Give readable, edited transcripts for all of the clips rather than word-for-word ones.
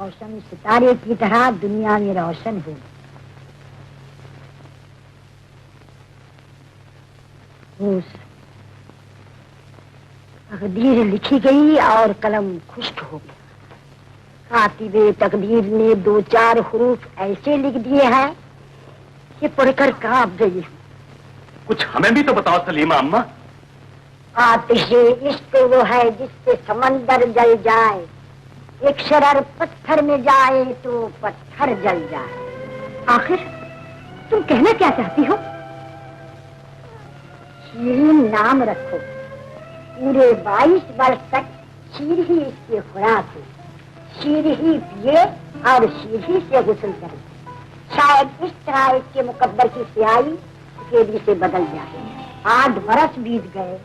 रोशन सितारे की तरह दुनिया में रोशन हो। तकदीर लिखी गई और कलम खुश्क हो गया। कातिबे तकदीर ने 2-4 हुरूफ ऐसे लिख दिए हैं कि पढ़कर कांप गई। कुछ हमें भी तो बताओ सलीमा अम्मा। आतिशे इश्क वो है जिससे समंदर जल जाए, एक शरर पत्थर में जाए तो पत्थर जल जाए। आखिर तुम कहना क्या चाहती हो? शीरीन नाम रखो, पूरे 22 वर्ष तक शीर ही इसकी खुराक है। शीर ही पिए और शीर ही से गुस्ल करे। शायद इस तरह इसके मुकद्दर की स्याही केदी से बदल जाए। 8 बरस बीत गए,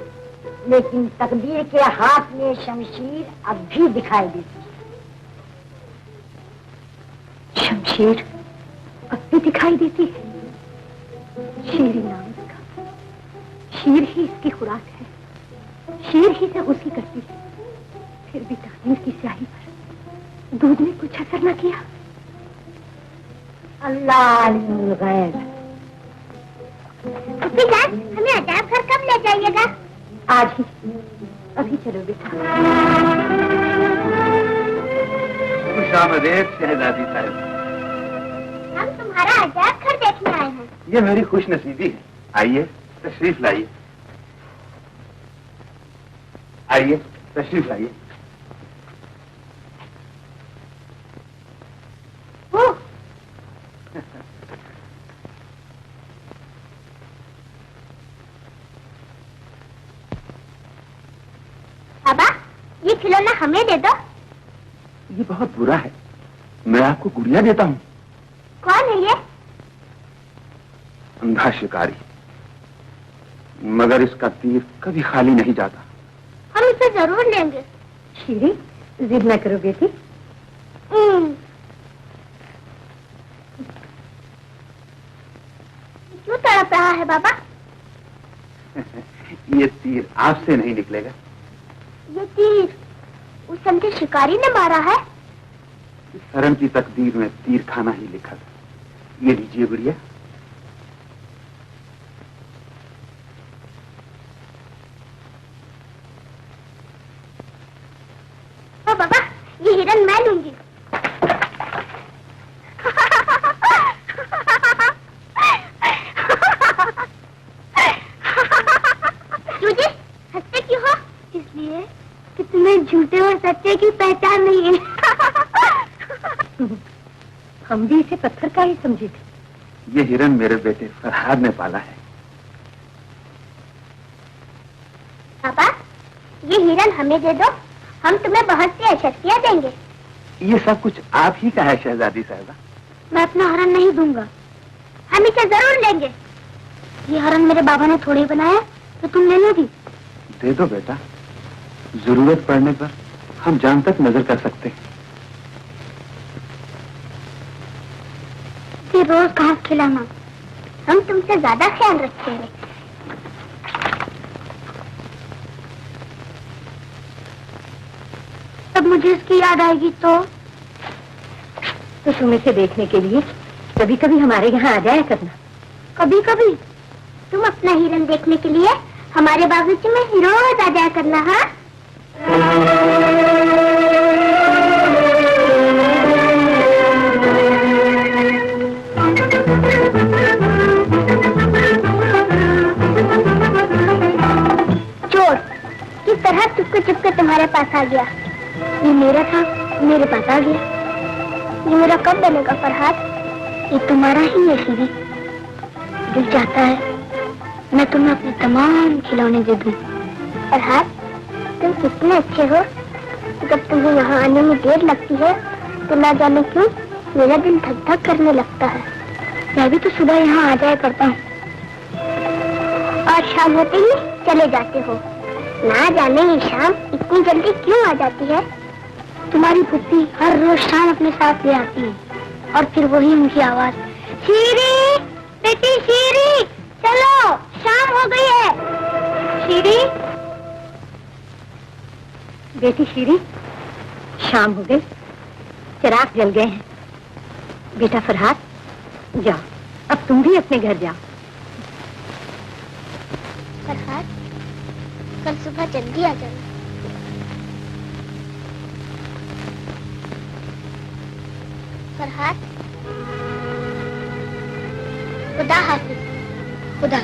लेकिन तकदीर के हाथ में शमशीर अब भी दिखाई देती है। शमशीर अब भी दिखाई देती है। शीरी नाम इसका, शीर ही इसकी खुराक है, शीर ही से गुस्ल करती है। फिर भी तकदीर की स्याही पर दूध ने कुछ असर न किया। अल्लाह गैर। हमें अजाब घर कब ले जाइएगा? आज ही, अभी चलो बेटा। खुशामदीद शहजादी साहब। हम तुम्हारा अजाब घर देखने आए हैं। ये मेरी खुशनसीबी है। आइए तशरीफ लाइए। आइए तशरीफ लाइए। बाबा, ये खिलौना हमें दे दो। ये बहुत बुरा है, मैं आपको गुड़िया देता हूँ। कौन है ये? अंधा शिकारी, मगर इसका तीर कभी खाली नहीं जाता। हम इसे जरूर लेंगे। शीरी, जिद न करो बेटी। क्यों तड़प रहा है बाबा? ये तीर आपसे नहीं निकलेगा। ये तीर उस अंधे शिकारी ने मारा है। इस हरम की तकदीर में तीर खाना ही लिखा था। ये लीजिए गुड़िया। ओ बाबा, ये हिरन मैं लूंगी। क्यों जी, हंसते क्यों हो? इसलिए कि तुम्हें झूठे और सच्चे की पहचान नहीं है। हम भी इसे पत्थर का ही समझे थे। ये हिरन मेरे बेटे फरहाद ने पाला है। पापा, ये हिरन हमें दे दो, हम तुम्हें बहुत सी अशक्तियाँ देंगे। ये सब कुछ आप ही का है शहजादी साहिबा। मैं अपना हरन नहीं दूंगा, हम इसे जरूर लेंगे। ये हरन मेरे बाबा ने थोड़े ही बनाया, तो तुम ले लोगी? दे दो बेटा, जरूरत पड़ने पर हम जान तक नजर कर सकते हैं। फिर रोज घास खिलाना, हम तुमसे ज्यादा ख्याल रखेंगे। तब मुझे इसकी याद आएगी तो तुम इसे देखने के लिए कभी कभी हमारे यहाँ आ जाया करना। कभी कभी? तुम अपना हिरन देखने के लिए हमारे बागीचे में रोज आ जाया करना। हाँ, चोर किस तरह चुपके चुपके तुम्हारे पास आ गया। ये मेरा था, मेरे पास आ गया। ये मेरा कब बनेगा फरहाद? ये तुम्हारा ही है शीरी। दिल चाहता है मैं तुम्हें अपने तमाम खिलौने दे दूं। फरहाद, तुम कितने अच्छे हो। जब तुम्हें यहाँ आने में देर लगती है तो ना जाने क्यों मेरा दिल धक धक करने लगता है। मैं भी तो सुबह यहाँ आ जाया करता हूँ और शाम होते ही चले जाते हो। ना जाने ये शाम इतनी जल्दी क्यों आ जाती है। तुम्हारी फुप्पी हर रोज शाम अपने साथ ले आती है और फिर वही उनकी आवाज, शीरी, बेटी शीरी, चलो शाम हो गई है। शीरी, बेटी शीरी, शाम हो गई, चिराग जल गए हैं। बेटा फरहाद, जाओ, अब तुम भी अपने घर जाओ। फरहाद, कल सुबह जल्दी आ जाना। फरहाद, खुदा हाफिज। खुदा।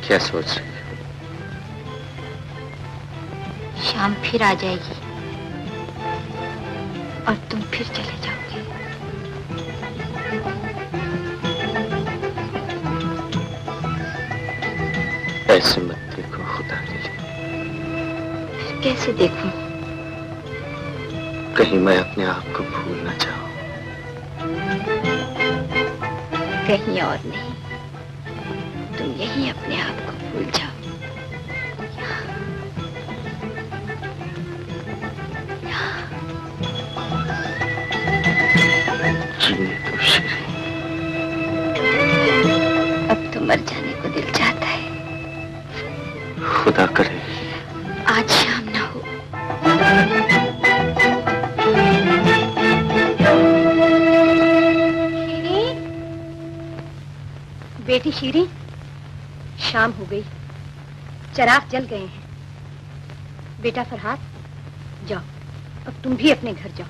क्या सोच रही है? शाम फिर आ जाएगी और तुम फिर चले जाओगे। ऐसे मत देखो खुदा के लिए। फिर कैसे देखूं? कहीं मैं अपने आप को भूल ना जाऊं। कहीं और नहीं, तुम यही अपने आप को भूल जाओ। जीने तो शेरी। अब तो मर जाने को दिल चाहता है। खुदा करे आज शाम ना हो। शीरी, बेटी शीरी, शाम हो गई, चिराग जल गए हैं। बेटा फरहाद, जाओ, अब तुम भी अपने घर जाओ।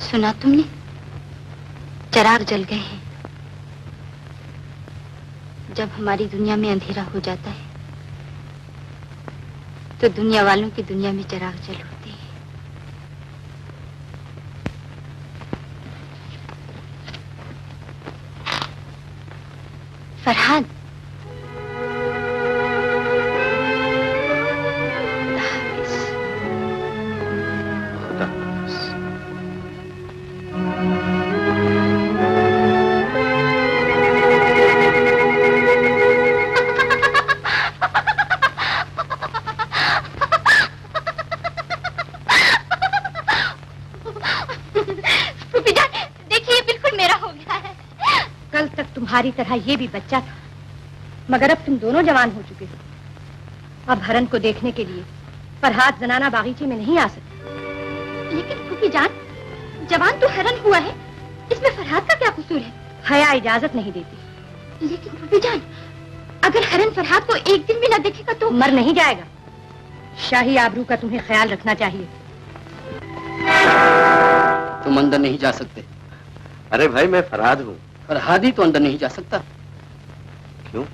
सुना तुमने? चिराग जल गए हैं। जब हमारी दुनिया में अंधेरा हो जाता है तो दुनिया वालों की दुनिया में चिराग जल उठते हैं। फरहाद, खुदा हाफिज। तुम्हारी तरह ये भी बच्चा था, मगर अब तुम दोनों जवान हो चुके हो। अब हरन को देखने के लिए फरहाद जनाना बागीचे में नहीं आ सकता। लेकिन फूफी जान, जवान तो हरन हुआ है, इसमें फरहाद का क्या कसूर है? हया इजाजत नहीं देती। लेकिन फूफी जान, अगर हरन फरहाद को एक दिन भी न देखेगा तो मर नहीं जाएगा। शाही आबरू का तुम्हें ख्याल रखना चाहिए। तुम अंदर नहीं जा सकते। अरे भाई, मैं फरहाद हूँ। फरहाद ही तो अंदर नहीं जा सकता। क्यों?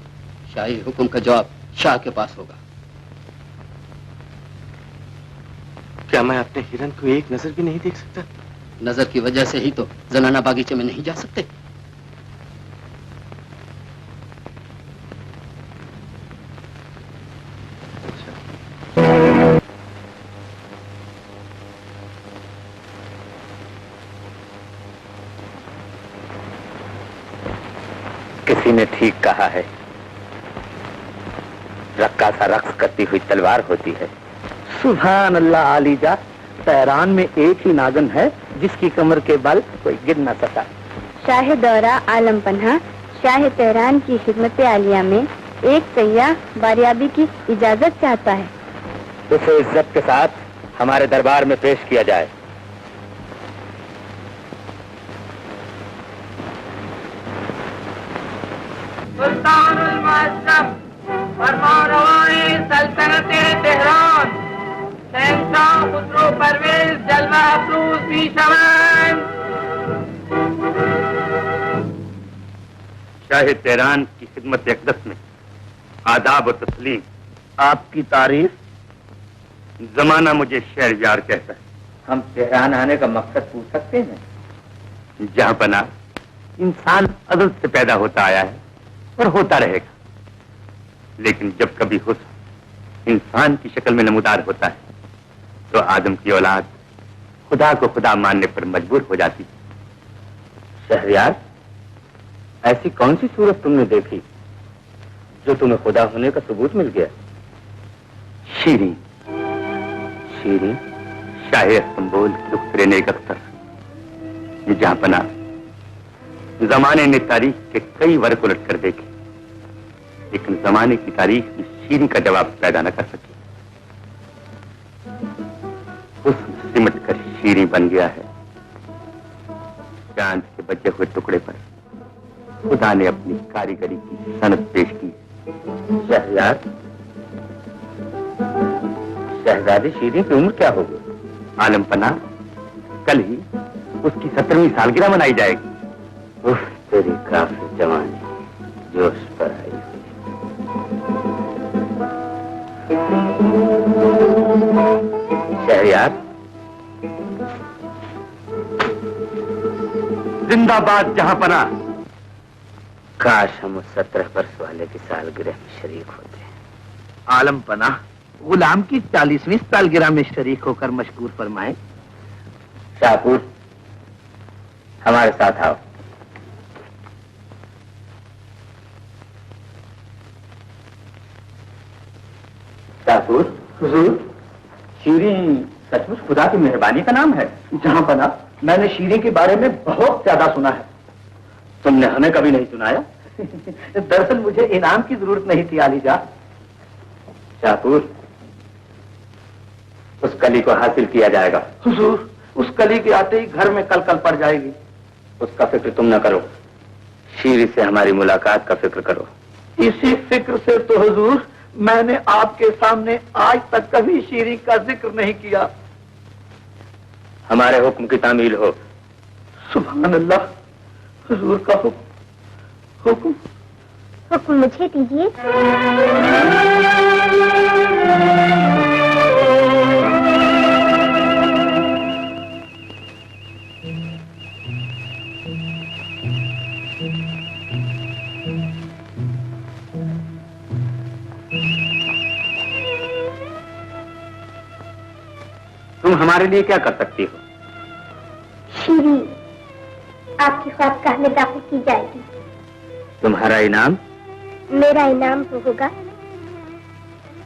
शाही हुक्म का जवाब शाह के पास होगा। क्या मैं अपने हिरन को एक नजर भी नहीं देख सकता? नजर की वजह से ही तो जनाना बागीचे में नहीं जा सकते। किसी ने ठीक कहा है, रक्कासा रक्स करती हुई तलवार होती है। सुभान अल्लाह आलीजा, तहरान में एक ही नागन है जिसकी कमर के बल कोई गिर न सका। शाह दौरा आलम पन्हा शाह तेहरान की खिदमत आलिया में एक सैयाह बारियाबी की इजाजत चाहता है। उसे इज्जत के साथ हमारे दरबार में पेश किया जाए। सुल्तानुल मुअज़्ज़म फरमानरवाए सल्तनत तेहरान शहंशाह खुसरो परवेज जलवा अफरोज पेशवान। शाह तेहरान की खिदमत अक़दस में आदाब और तस्लीम। आपकी तारीफ। जमाना मुझे शहरयार कहता है। हम तेहरान आने का मकसद पूछ सकते हैं? जहां पना इंसान अज़ल से पैदा होता आया है और होता रहेगा, लेकिन जब कभी हुस्न इंसान की शक्ल में नमूदार होता है तो आदम की औलाद खुदा को खुदा मानने पर मजबूर हो जाती है। शहरयार, ऐसी कौन सी सूरत तुमने देखी जो तुम्हें खुदा होने का सबूत मिल गया? शीरीं, शीरीं, शाह इस्तांबुल की दुख्तरे नेक अख्तर। जहां पना जमाने ने तारीख के कई वर्ग उलट कर देखे, लेकिन जमाने की तारीख भी शीरीं का जवाब पैदा न कर सकी। उस सिमट कर शीरीं बन गया है। चांद के बचे हुए टुकड़े पर खुदा ने अपनी कारीगरी की सनत पेश की। शहरयार, शहजादी शीरीं की उम्र क्या होगी? आलम पना, कल ही उसकी 17वीं सालगिरह मनाई जाएगी। उफ, तेरी काफी जवानी जोश पर आई। शहरयार, जिंदाबाद जहां पना। काश हम उस 17 वर्ष वाले की सालगिरह में शरीक होते। आलम पना, गुलाम की 40वीं सालगिरह में शरीक होकर मशकूर फरमाए। शाहपुर, हमारे साथ आओ। शाहपुर, हुजूर, शीरीं सचमुच खुदा की मेहरबानी का नाम है? जहां पना, मैंने शीरीं के बारे में बहुत ज्यादा सुना है। तुमने हमें कभी नहीं सुनाया? दरअसल मुझे इनाम की जरूरत नहीं थी आलीजा। शाहपुर, उस कली को हासिल किया जाएगा। हुजूर, उस कली के आते ही घर में कलकल पड़ जाएगी। उसका फिक्र तुम न करो, शीरीं से हमारी मुलाकात का फिक्र करो। इसी फिक्र से तो हुजूर मैंने आपके सामने आज तक कभी शीरीं का जिक्र नहीं किया। हमारे हुक्म की तामील हो। सुभान अल्लाह, हुजूर का हुक्म। हुक्म मुझे दीजिए। तुम हमारे लिए क्या कर सकती हो? शीरीं आपकी ख्वाबगाह में दाखिल की जाएगी। तुम्हारा इनाम? मेरा इनाम वो होगा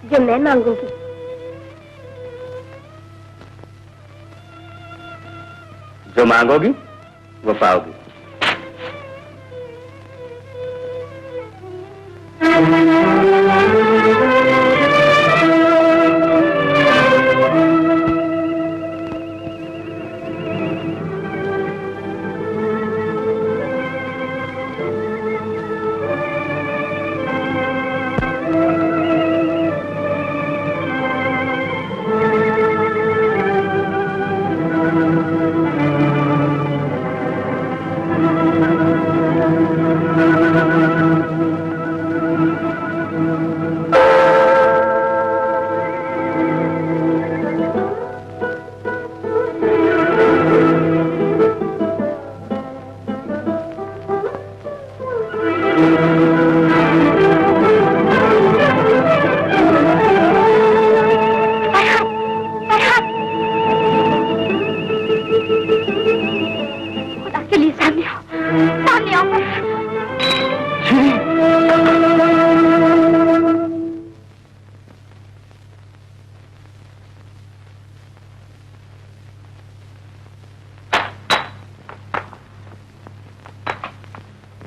जो मैं मांगूंगी। जो मांगोगी वो पाओगी।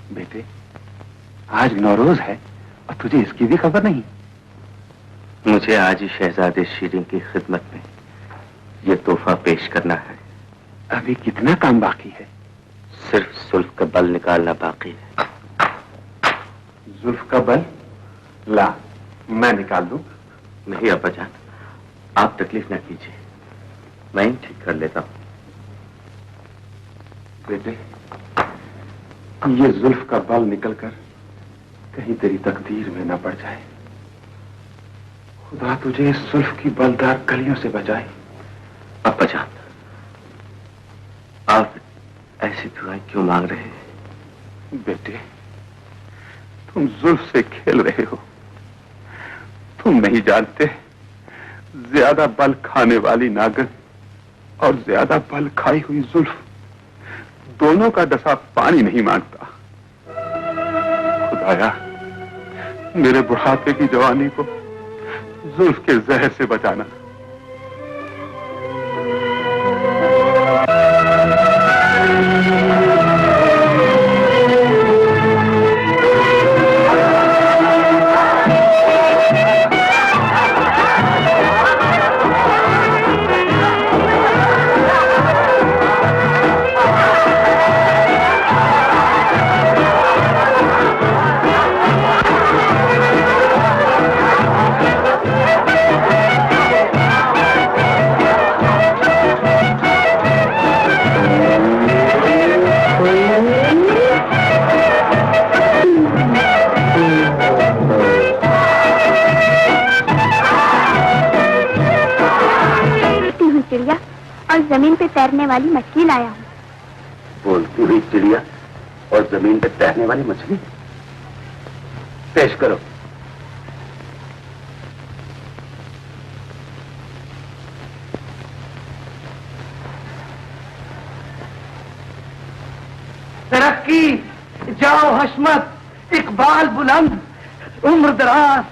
बेटे, आज नौरोज है और तुझे इसकी भी खबर नहीं। मुझे आज ही शहजादे शीरीं की खिदमत में ये तोहफा पेश करना है। अभी कितना काम बाकी है? सिर्फ जुल्फ का बल निकालना बाकी है। जुल्फ का बल? ला, मैं निकाल दूं। नहीं अब्बा जान, आप तकलीफ न कीजिए, मैं ही ठीक कर लेता हूं। बेटे, ये जुल्फ का बल निकलकर कहीं तेरी तकदीर में न पड़ जाए। खुदा तुझे इस जुल्फ की बलदार कलियों से बचाए। अब्बा जान, आप ऐसी दुआएं क्यों मांग रहे हैं? बेटे, तुम जुल्फ से खेल रहे हो। तुम नहीं जानते, ज्यादा बल खाने वाली नागन और ज्यादा बल खाई हुई जुल्फ दोनों का दशा पानी नहीं मांगता। खुदाया, मेरे बुढ़ापे की जवानी को जुल्फ के जहर से बचाना। जमीन पे तैरने वाली मछली लाया हूँ। बोलती हुई चिड़िया और जमीन पे तैरने वाली मछली, पेश करो। तरक्की, जाओ हशमत, इकबाल बुलंद, उम्र दराज,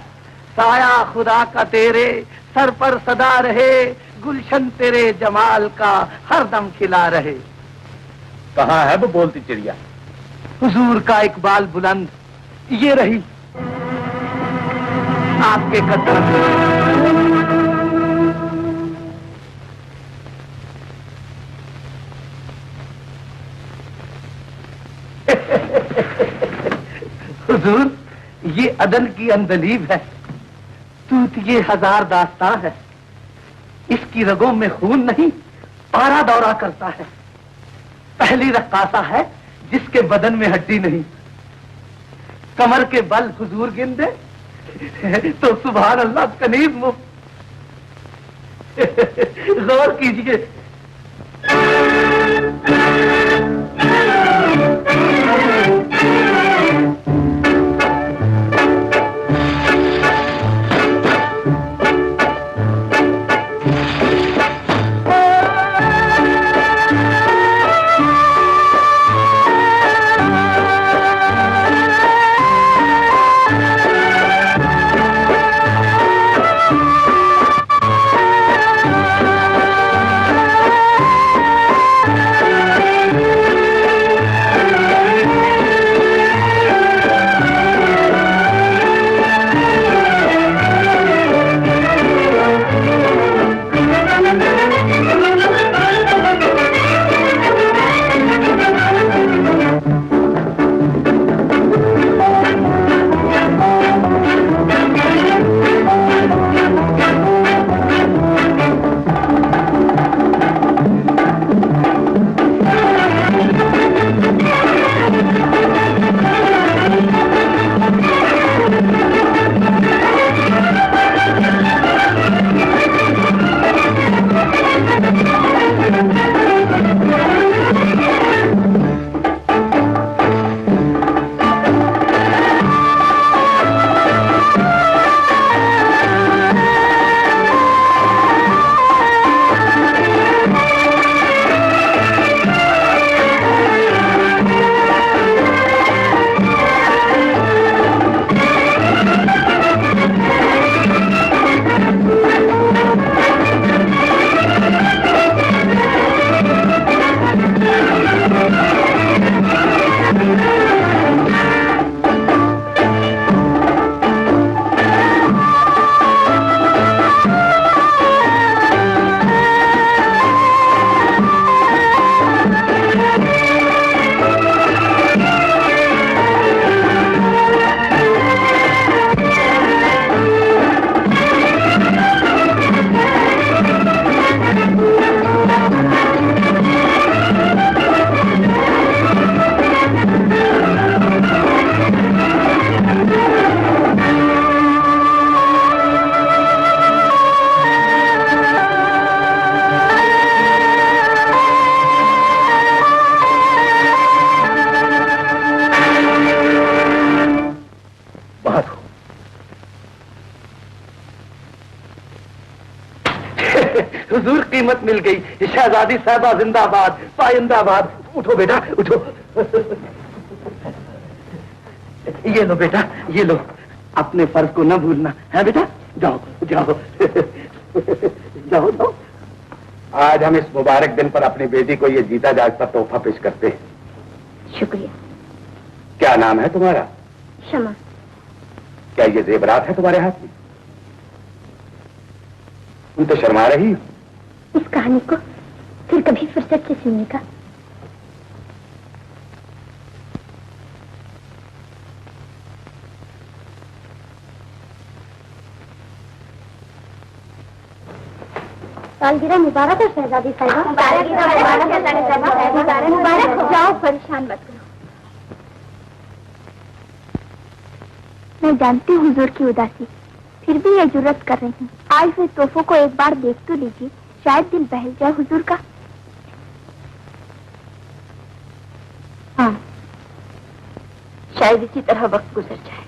साया खुदा का तेरे सर पर सदा रहे, गुलशन तेरे जमाल का हर दम खिला रहे। कहाँ है वो बोलती चिड़िया? हुजूर का इकबाल बुलंद ये रही आपके कदम। हुजूर, ये अदन की अंदलीब है, तूत ये हजार दास्तां है। इसकी रगों में खून नहीं, पारा दौरा करता है। पहली रक्कासा है जिसके बदन में हड्डी नहीं। कमर के बल हुजूर गिन दे तो सुभान अल्लाह कनीज मुफ्त। गौर कीजिए। हुजूर कीमत मिल गई। शहजादी साहबा जिंदाबाद, पाइंदाबाद। उठो बेटा उठो। ये लो बेटा, ये लो। अपने फर्ज को न भूलना है बेटा। जाओ जाओ जाओ जाओ। आज हम इस मुबारक दिन पर अपनी बेटी को ये जीता जागता तोहफा पेश करते हैं। शुक्रिया। क्या नाम है तुम्हारा? शमा। क्या ये जेवरात है तुम्हारे हाथ में? तुम तो शर्मा रही हो। इस कहानी को फिर कभी फुर्सत से सुनने का। सालगिरह मुबारक है शहजादी साहिबा। मुबारक। जाओ, परेशान मत करो। मैं जानती हूँ हुजूर की उदासी, फिर भी ये जुर्रत कर रही हूँ। आए हुए तोहफों को एक बार देख तो लीजिए, शायद दिल बहल जाए हुजूर का। हाँ, शायद इसी तरह वक्त गुजर जाए।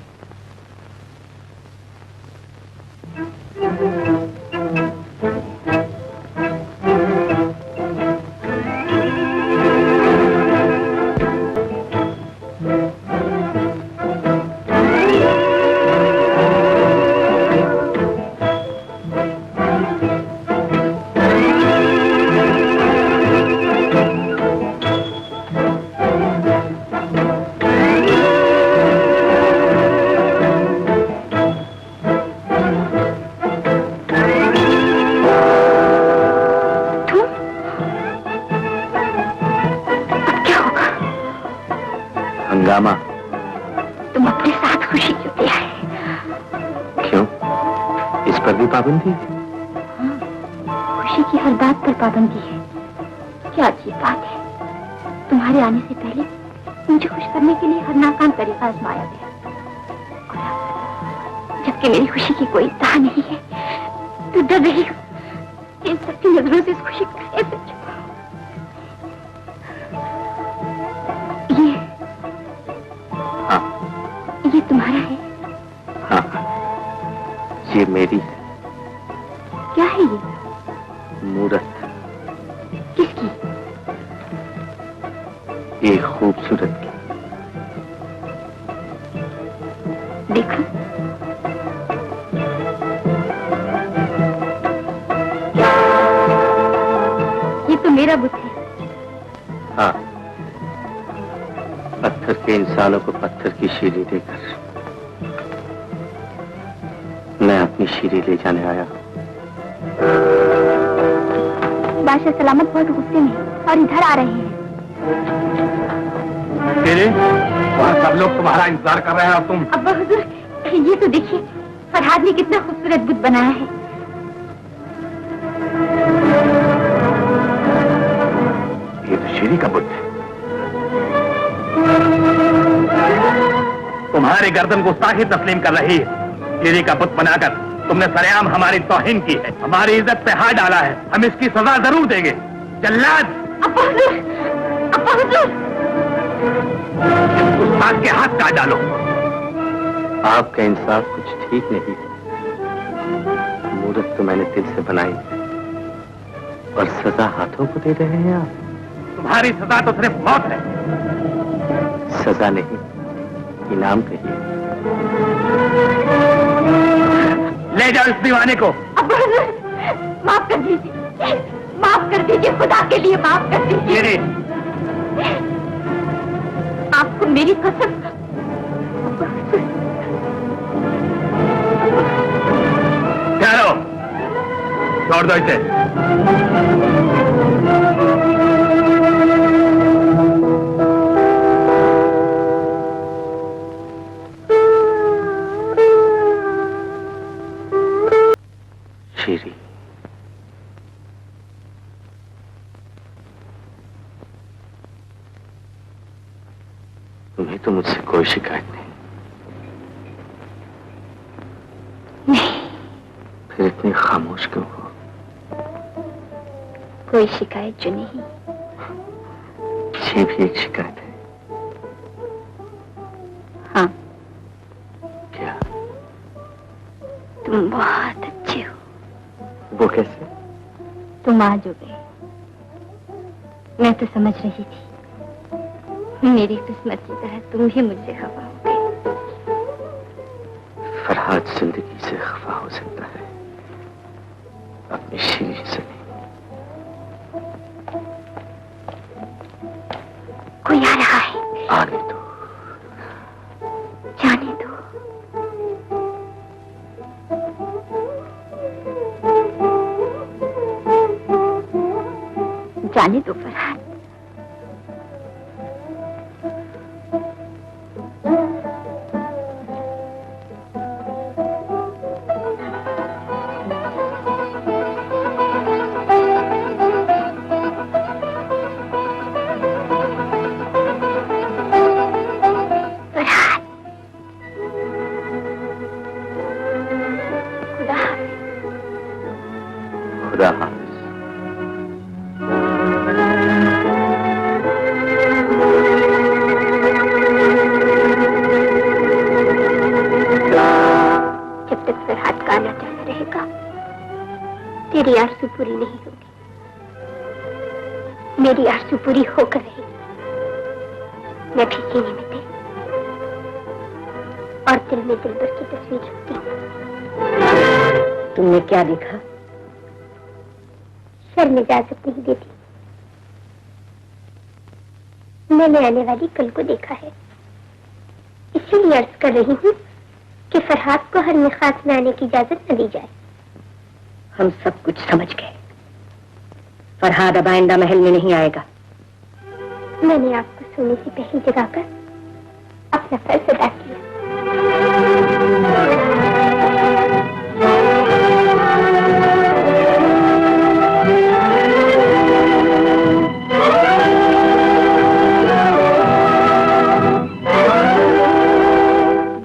तुम अपने साथ खुशी क्यों ले आए? क्यों? इस पर भी पाबंदी? हाँ, खुशी की हर बात पर पाबंदी है। क्या अजीब बात है, तुम्हारे आने से पहले मुझे खुश करने के लिए हर नाकाम तरीका आजमाया गया, और अब जबकि मेरी खुशी की कोई इंतहा नहीं है तो डर रही हूँ इन सबकी नजरों से इस खुशी को कैसे छुपाऊं। ये तुम्हारा है? हाँ, ये मेरी है। क्या है ये? मूरत। किसकी? एक खूबसूरत की। देखो। ये तो मेरा बुत है। हाँ, पत्थर के इंसानों को पत्थर की शीरी देकर मैं अपनी शीरी ले जाने आया हूँ। बादशाह सलामत बहुत गुस्से में और इधर आ रहे हैं। तेरे वहाँ सब लोग तुम्हारा इंतजार कर रहे हैं और तुम। अब्बा हुजूर, ये तो देखिए, फरहाद ने कितना खूबसूरत बुत बनाया है। ये तो शीरी का बुत है। तुम्हारी गर्दन गुस्ताखी तस्लीम कर रही है। शीरी का बुत बनाकर तुमने सरेआम हमारी तौहीन की है, हमारी इज्जत पे हाथ डाला है। हम इसकी सजा जरूर देंगे। जल्लाद! अब्बा हुजूर, अब्बा हुजूर! उस बात के हाथ काट डालो। आपका इंसाफ कुछ ठीक नहीं है। मूरत तो मैंने दिल से बनाई और सजा हाथों को दे रहे हैं आप। तुम्हारी सजा तो सिर्फ मौत है। सजा नहीं, इनाम कहिए। ले जाओ इस दीवाने को। अब्बा हुजूर, माफ कर दीजिए, माफ कर दीजिए, खुदा के लिए माफ कर दीजिए। आपको मेरी कसम। ठहरो, छोड़ दो इसे। शीरी, तुम्हें तो मुझसे कोई शिकायत नहीं। फिर इतनी खामोश क्यों हो? कोई शिकायत जो नहीं। ये भी एक शिकायत है। हाँ। क्या? तुम बहुत अच्छे हो। वो कैसे? तुम आ जो गए। मैं तो समझ रही थी मेरी किस्मत की तरह तुम भी मुझसे खफा हो गए। फरहाद जिंदगी से खफा हो सकता है, अपनी शीरी से नहीं। कोई आ रहा है। आने दो, जाने दो। जाने दो फरहाद। खुदा हाफिज। जब तक फरहाद का आना जाना रहेगा तेरी आरज़ू पूरी नहीं होगी, मेरी आरज़ू पूरी होकर रहेगी। मैं भी सीने में दिल और दिल में दिलबर की तस्वीर रखती हूँ। तुमने क्या देखा? शर्म इजाजत नहीं देती। मैंने आने वाली कल को देखा है, इसीलिए अर्ज कर रही हूँ कि फरहाद को हर मिखास में आने की इजाजत न दी जाए। हम सब कुछ समझ गए। फरहाद अब आइंदा महल में नहीं आएगा। मैंने आपको सोने से पहले जगाकर अपना फर्ज अदा किया।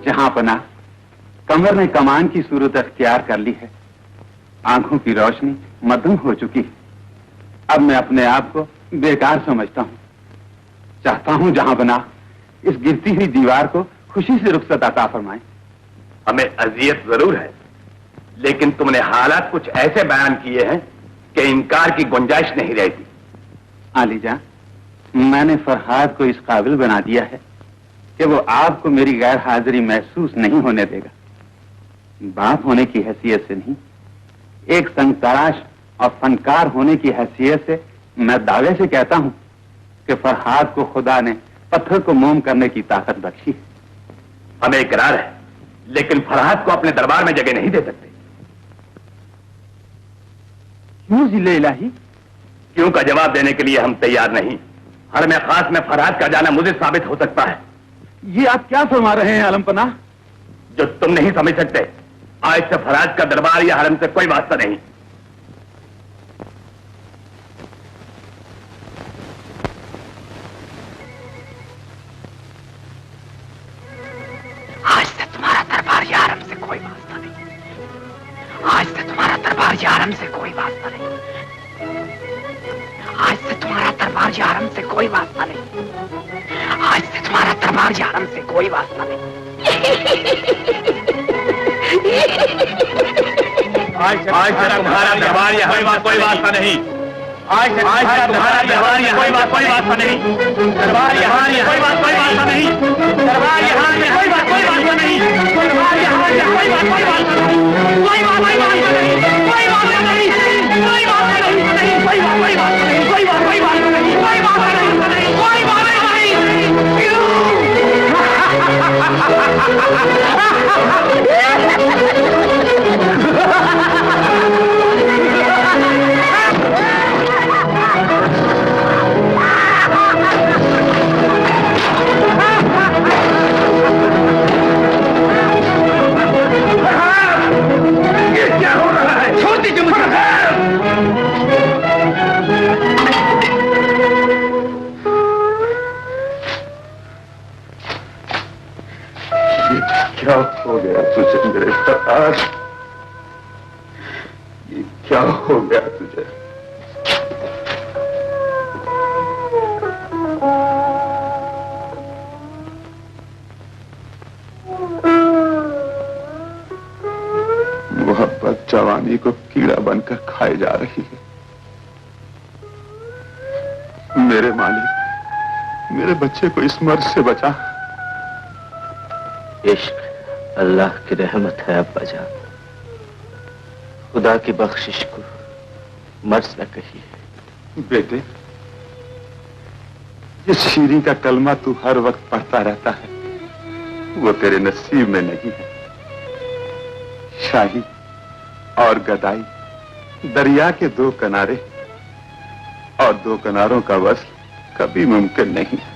जहांपना कमर ने कमान की सूरत अख्तियार कर ली है, आंखों की रोशनी मध्यम हो चुकी है। अब मैं अपने आप को बेकार समझता हूं। चाहता हूं जहांपना इस गिरती हुई दीवार को खुशी से रुखसत अता फरमाएं। हमें अजियत जरूर है, लेकिन तुमने हालात कुछ ऐसे बयान किए हैं कि इनकार की गुंजाइश नहीं रहती। आलीजा, मैंने फरहाद को इस काबिल बना दिया है कि वो आपको मेरी गैर हाजिरी महसूस नहीं होने देगा। बाप होने की हैसियत से नहीं, एक संग तराश और फनकार होने की हैसियत से मैं दावे से कहता हूं कि फरहाद को खुदा ने पत्थर को मोम करने की ताकत बख्शी है। हमें इकरार है, लेकिन फरहाद को अपने दरबार में जगह नहीं दे सकते। क्यों जिले इलाही? क्यों का जवाब देने के लिए हम तैयार नहीं। हर में खास में फरहाद का जाना मुझे साबित हो सकता है। ये आप क्या फरमा रहे हैं आलमपना? जो तुम नहीं समझ सकते। आज से फरहाद का दरबार या हरम से कोई वास्ता नहीं। आज से तुम्हारा दरबार या हरम से कोई वास्ता नहीं। आज से तुम्हारा दरबार या हरम से कोई वास्ता नहीं। आज से तुम्हारा दरबार या हरम से कोई वास्ता नहीं। आज से तुम्हारा दरबार या हरम से कोई वास्ता नहीं। आज से तुम्हारा दरबार या हरम से कोई वास्ता नहीं। आज से तुम्हारा दरबार या कोई वास्ता नहीं। दरबार यहाँ कोई वास्ता नहीं। दरबार यहाँ कोई वास्ता नहीं। दरबार यहाँ कोई वास्ता नहीं। कोई वास्ता नहीं। कोई वास्ता नहीं। कोई वास्ता नहीं। कोई वास्ता नहीं। कोई वास्ता नहीं। कोई वास्ता नहीं। कोई वास्ता नहीं। कोई वास्ता नहीं। ये क्या हो रहा है? छोड़ दीजिए मुझे। क्या हो गया तुझे मेरे फरहाद? ये क्या हो गया तुझे? मोहब्बत जवानी को कीड़ा बनकर खाए जा रही है। मेरे मालिक, मेरे बच्चे को इस मर्ज से बचा। इश्क अल्लाह की रहमत है अब्बा जान, खुदा की बख्शिश को मर्ज न कहिए। बेटे, जिस शीरी का कलमा तू हर वक्त पढ़ता रहता है वो तेरे नसीब में नहीं है। शाही और गदाई दरिया के दो किनारे, और दो किनारों का वस्ल कभी मुमकिन नहीं है।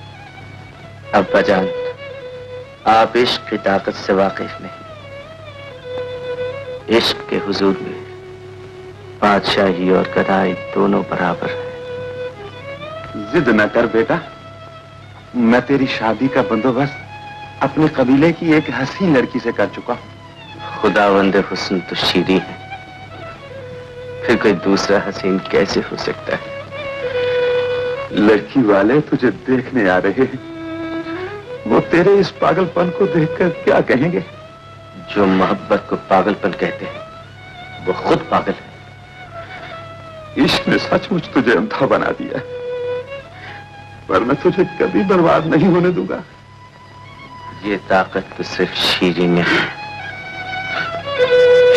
अब्बा जान, आप इश्क की ताकत से वाकिफ नहीं। इश्क के हुजूर में बादशाही और गदाई दोनों बराबर है। जिद न कर बेटा, मैं तेरी शादी का बंदोबस्त अपने कबीले की एक हसीन लड़की से कर चुका हूं। खुदावंद हुस्न तो शीरी है, फिर कोई दूसरा हसीन कैसे हो सकता है? लड़की वाले तुझे देखने आ रहे हैं, वो तेरे इस पागलपन को देखकर क्या कहेंगे? जो मोहब्बत को पागलपन कहते हैं वो खुद पागल है। इश्क ने सचमुच तुझे अंधा बना दिया है, पर मैं तुझे कभी बर्बाद नहीं होने दूंगा। ये ताकत तो सिर्फ शीरी में है।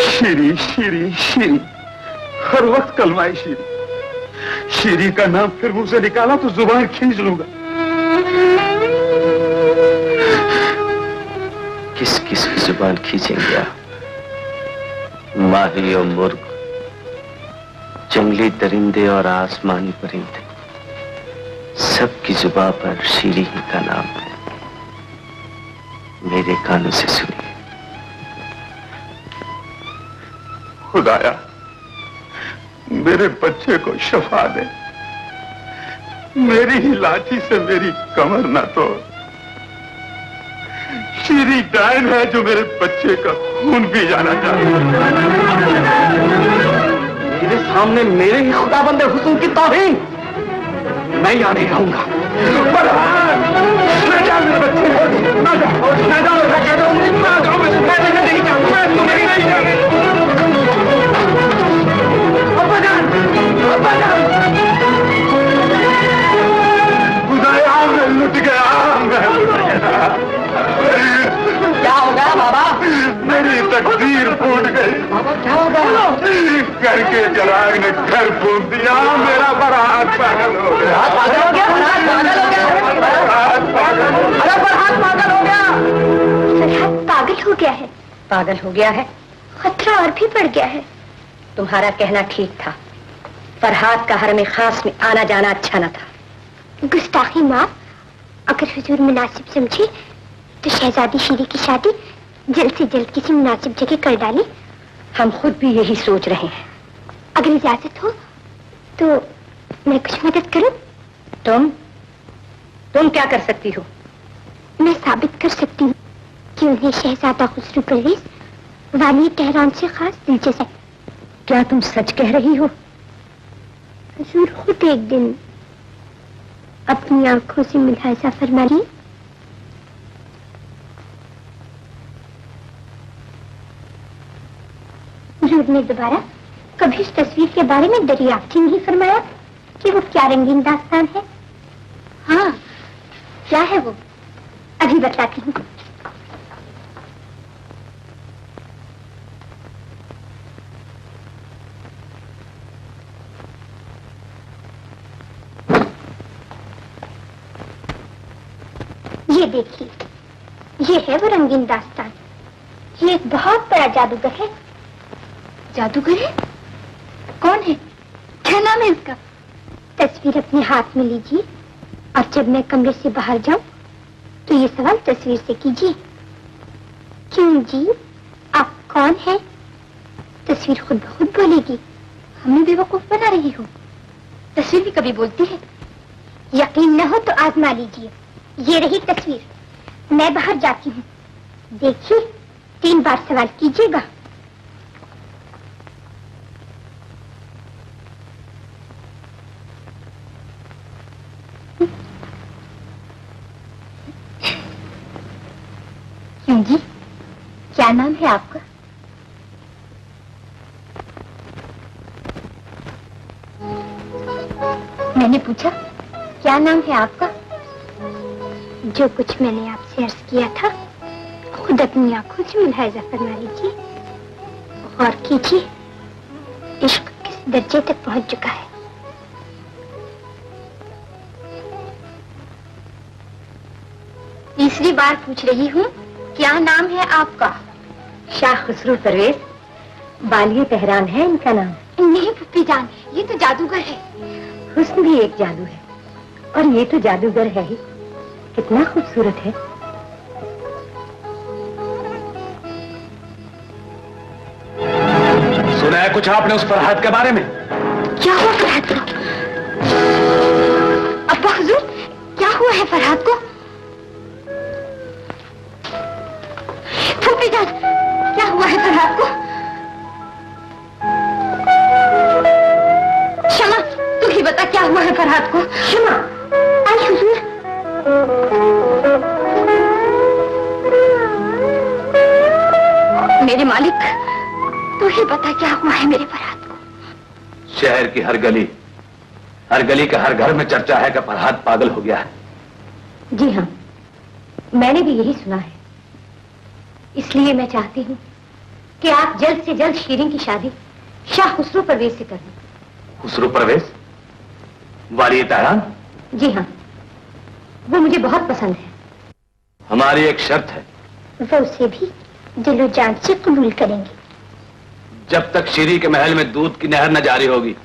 शीरी शीरी शीरी, हर वक्त कलमाई शीरी। शीरी का नाम फिर मुंह से निकाला तो जुबान खींच लूंगा। किस किस की जुबान खींचेंगे आप? माही और मुर्ग, जंगली दरिंदे और आसमानी परिंदे, सबकी जुबान पर शीरी ही का नाम है। मेरे कानों से सुनिए। खुदाया, मेरे बच्चे को शफा दे। मेरी ही लाठी से मेरी कमर न तोड़। शीरी डायन है जो मेरे बच्चे का खून पी जाना चाहती है। मेरे सामने मेरे ही खुदाबंद हुस्न की तौहीन मैं यहाँ नहीं रहूंगा। न जाओ मेरे बच्चे, न जाओ, न जाओ, न जाओ, मैं नहीं जाऊंगा, मैं तुम्हें नहीं जाऊंगा। अब्बा जान, अब्बा जान, खुदाया मैं लुट गया, क्या हो गया बाबा? मेरी तकदीर फूट गई। बाबा क्या हो गया? घर के चराग ने घर फूक दिया, मेरा बरात पागल हो गया। पागल हो गया? पागल हो गया? बरात पागल हो गया। अरे फरहाद पागल हो गया। फरहाद पागल हो गया है। पागल हो गया है? खतरा और भी बढ़ गया है। तुम्हारा कहना ठीक था, फरहाद का हरम खास में आना जाना अच्छा न था। गुस्ताखी माफ, अगर हुजूर मुनासिब समझे तो शहजादी शीरी की शादी जल्द से जल्द किसी मुनासिब जगह कर डाली। हम खुद भी यही सोच रहे हैं। अगर इजाजत हो तो मैं कुछ मदद करूं? तुम क्या कर सकती हो? मैं साबित कर सकती हूँ कि उन्हें शहजादा खुसरो परवेज वाली तेहरान से खास दिलचस्प है। क्या तुम सच कह रही हो? हुजूर खुद एक दिन अपनी आंखों से मुलाहिजा फरमाइए। हुजूर ने दोबारा कभी इस तस्वीर के बारे में दरियाफ्त ही नहीं फरमाया कि वो क्या रंगीन दास्तान है। हाँ, क्या है वो? अभी बताती हूँ। ये देखिए, ये है वो रंगीन दास्तान। ये एक बहुत बड़ा जादूगर है। जादूगर है? कौन है? क्या नाम है इसका? तस्वीर अपने हाथ में लीजिए और जब मैं कमरे से बाहर जाऊं तो ये सवाल तस्वीर से कीजिए। क्यों जी, आप कौन हैं? तस्वीर खुद ब खुद बोलेगी। हमें बेवकूफ बना रही हो? तस्वीर भी कभी बोलती है। यकीन न हो तो आजमा लीजिए। ये रही तस्वीर। मैं बाहर जाती हूँ। देखिए, 3 बार सवाल कीजिएगा। क्यों जी, क्या नाम है आपका? मैंने पूछा क्या नाम है आपका? जो कुछ मैंने आपसे अर्ज किया था खुद अपनी आंखों से मुलाहिजा फरमा लीजिए और कीजिए, इश्क किस दर्जे तक पहुंच चुका है। तीसरी बार पूछ रही हूँ, क्या नाम है आपका? शाह खुसरो परवेज, बालिए तेहरान है इनका नाम। नहीं पुप्पी जान, ये तो जादूगर है। हुस्न भी एक जादू है और ये तो जादूगर है ही। कितना खूबसूरत है। सुना है कुछ आपने उस फरहाद के बारे में? क्या हुआ फरहाद को? अब्बा हुजूर, क्या हुआ है फरहाद को? पुप्पी जान, क्या हुआ है फरहाद को? शमा, तू ही बता क्या हुआ है फरहाद को? शमा, आई हुजूर। मेरे मालिक, तू ही बता क्या हुआ है मेरे फरहाद को? शहर की हर गली के हर घर में चर्चा है कि फरहाद पागल हो गया है। जी हाँ, मैंने भी यही सुना है। इसलिए मैं चाहती हूँ कि आप जल्द से जल्द शीरीन की शादी शाह खुसरो परवेज से कर दें। खुसरो परवेज? वाली तेहरान? जी हाँ, वो मुझे बहुत पसंद है। हमारी एक शर्त है। वो उसे भी दिलो जान से कबूल करेंगे। जब तक शीरी के महल में दूध की नहर न जारी होगी,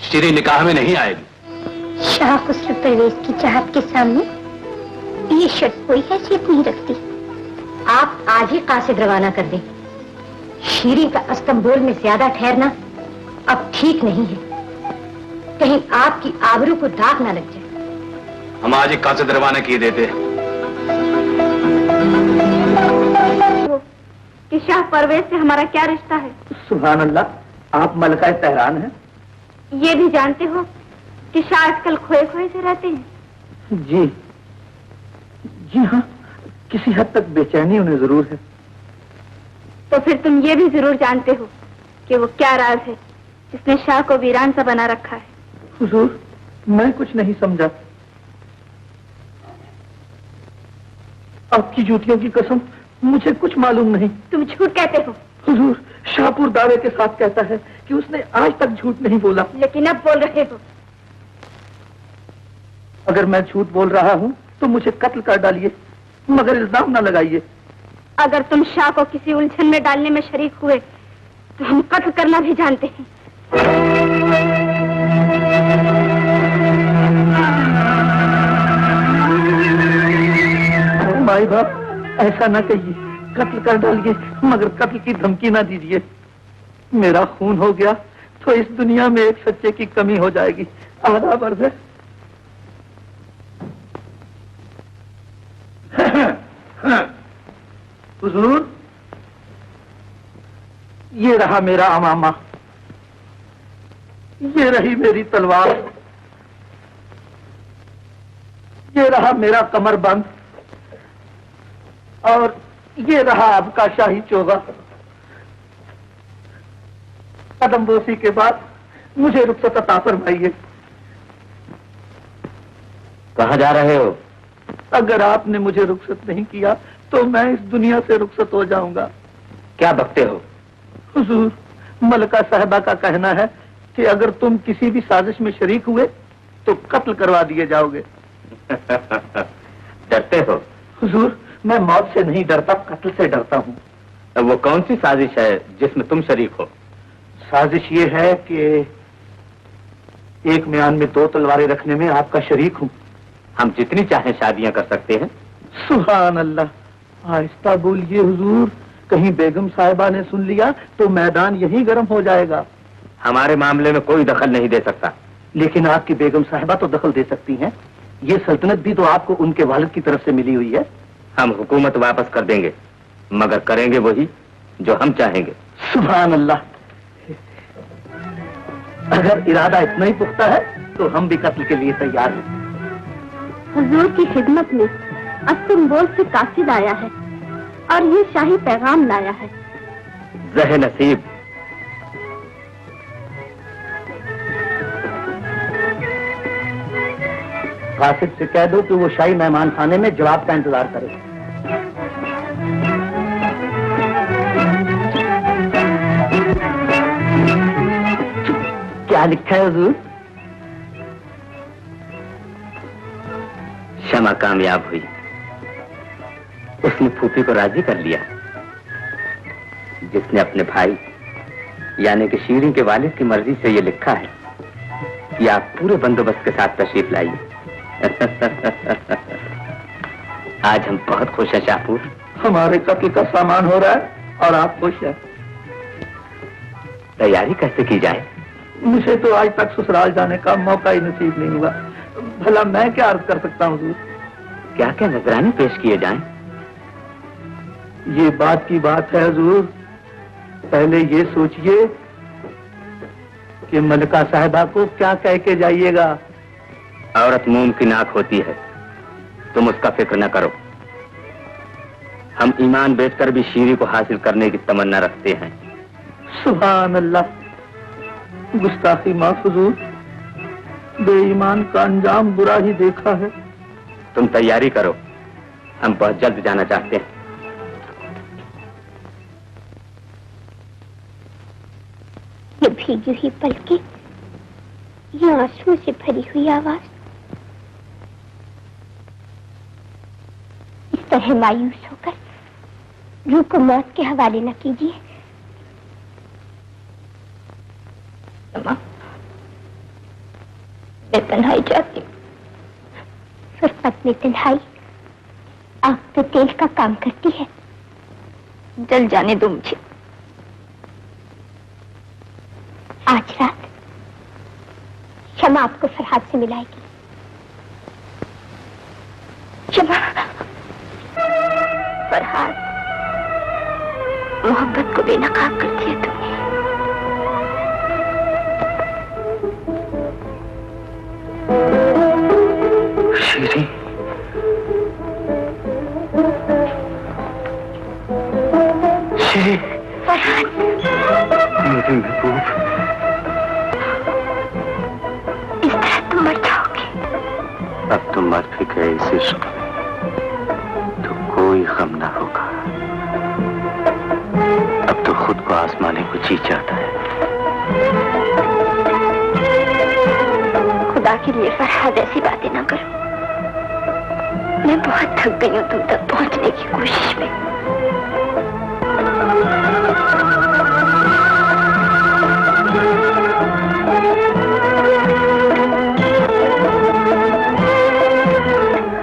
शीरी निकाह में नहीं आएगी। शाह खुसरो परवेज की चाहत के सामने ये शर्त कोई हैसियत नहीं रखती। आप आज ही कासिद रवाना कर दें। शीरी का इस्तांबुल में ज्यादा ठहरना अब ठीक नहीं है, कहीं आपकी आबरू को दाग ना लग जाए। हम आज ही कासिद रवाना किए देते हैं। कि शाह परवेज से हमारा क्या रिश्ता है? सुभान अल्लाह, आप मलका तेहरान हैं? ये भी जानते हो कि शाह आजकल खोए खोए से रहते हैं। जी हाँ, किसी हद तक बेचैनी उन्हें जरूर है। तो फिर तुम ये भी जरूर जानते हो कि वो क्या राज है जिसने शाह को वीरान सा बना रखा है। हुजूर, मैं कुछ नहीं समझा। आपकी जूतियों की कसम, मुझे कुछ मालूम नहीं। तुम झूठ कहते हो। हुजूर, शाहपुर दावे के साथ कहता है कि उसने आज तक झूठ नहीं बोला। लेकिन अब बोल रहे हो। अगर मैं झूठ बोल रहा हूँ तो मुझे कत्ल कर डालिए, मगर इल्जाम न लगाइए। अगर तुम शाह को किसी उलझन में डालने में शरीक हुए तो हम कत्ल करना भी जानते हैं। माई बाप, ऐसा ना कहिए। कत्ल कर डालिए, मगर कत्ल की धमकी ना दीजिए। मेरा खून हो गया तो इस दुनिया में एक सच्चे की कमी हो जाएगी। आधा अर्ज है। हुजूर, ये रहा मेरा अमामा, ये रही मेरी तलवार, ये रहा मेरा कमरबंद और ये रहा आपका शाही चोगा। कदमबोसी के बाद मुझे रुखसत अता फरमाइए। कहाँ जा रहे हो? अगर आपने मुझे रुखसत नहीं किया तो मैं इस दुनिया से रुखसत हो जाऊंगा। क्या बकते हो? हुजूर, मलका साहिबा का कहना है कि अगर तुम किसी भी साजिश में शरीक हुए तो कत्ल करवा दिए जाओगे। डरते हो? हुजूर, मैं मौत से नहीं डरता, कत्ल से डरता हूँ। वो कौन सी साजिश है जिसमें तुम शरीक हो? साजिश ये है कि एक म्यान में 2 तलवारें रखने में आपका शरीक हूँ। हम जितनी चाहें शादियां कर सकते हैं। सुभान अल्लाह, आहिस्ता बोलिए हुजूर, कहीं बेगम साहिबा ने सुन लिया तो मैदान यही गर्म हो जाएगा। हमारे मामले में कोई दखल नहीं दे सकता। लेकिन आपकी बेगम साहिबा तो दखल दे सकती हैं। ये सल्तनत भी तो आपको उनके वालिद की तरफ से मिली हुई है। हम हुकूमत वापस कर देंगे, मगर करेंगे वही जो हम चाहेंगे। सुभान अल्लाह, अगर इरादा इतना ही पुख्ता है तो हम भी कत्ल के लिए तैयार हैं। हुजूर की खिदमत में इस्तांबुल से कासिद आया है और ये शाही पैगाम लाया है। ज़ह नसीब। कासिद से कह दो कि वो शाही मेहमान खाने में जवाब का इंतजार करे। क्या लिखा है हुजूर? शमा कामयाब हुई, उसने फूफी को राजी कर लिया, जिसने अपने भाई यानी कि शीरीं के वालिद की मर्जी से ये लिखा है कि आप पूरे बंदोबस्त के साथ तशरीफ लाइए। आज हम बहुत खुश हैं शाहपुर। हमारे कत्ल का सामान हो रहा है और आप खुश हैं। तैयारी कैसे की जाए? मुझे तो आज तक ससुराल जाने का मौका ही नसीब नहीं हुआ। भला मैं क्या अर्ज कर सकता हूँ? क्या क्या नजराने पेश किए जाएं? ये बात की बात है हुजूर। पहले ये सोचिए कि मलिका साहिबा को क्या कह के जाइएगा। औरत मुमकिन आंख होती है, तुम उसका फिक्र न करो। हम ईमान बेचकर भी शीरी को हासिल करने की तमन्ना रखते हैं। सुभान अल्लाह, गुस्ताखी माफ हुजूर, बेईमान का अंजाम बुरा ही देखा है। तुम तैयारी करो, हम बहुत जल्द जाना चाहते हैं। ये भीगी हुई पलकें, ये आंसुओं से भरी हुई आवाज, इस तरह मायूस होकर रूह को मौत के हवाले न कीजिए। मैं तन्हाई जाती हूँ। फुर्सत में तन्हाई आग पे तेल का काम करती है। जल जाने दो मुझे। आज रात शमा आपको फरहाद से मिलाएगी। शमा, फरहाद, मोहब्बत को बेनकाब कर दिया तुमने। शीरी, शीरी, फरहाद, मेरी महबूब, इस तरह तुम मर जाओगे। अब तुम मर भी गए इस इश्क में तो कोई गम ना होगा। अब तो खुद को आजमाने को जी चाहता है। खुदा के लिए फरहाद ऐसी बातें ना करो। मैं बहुत थक गई हूँ तुम तक पहुंचने की कोशिश में।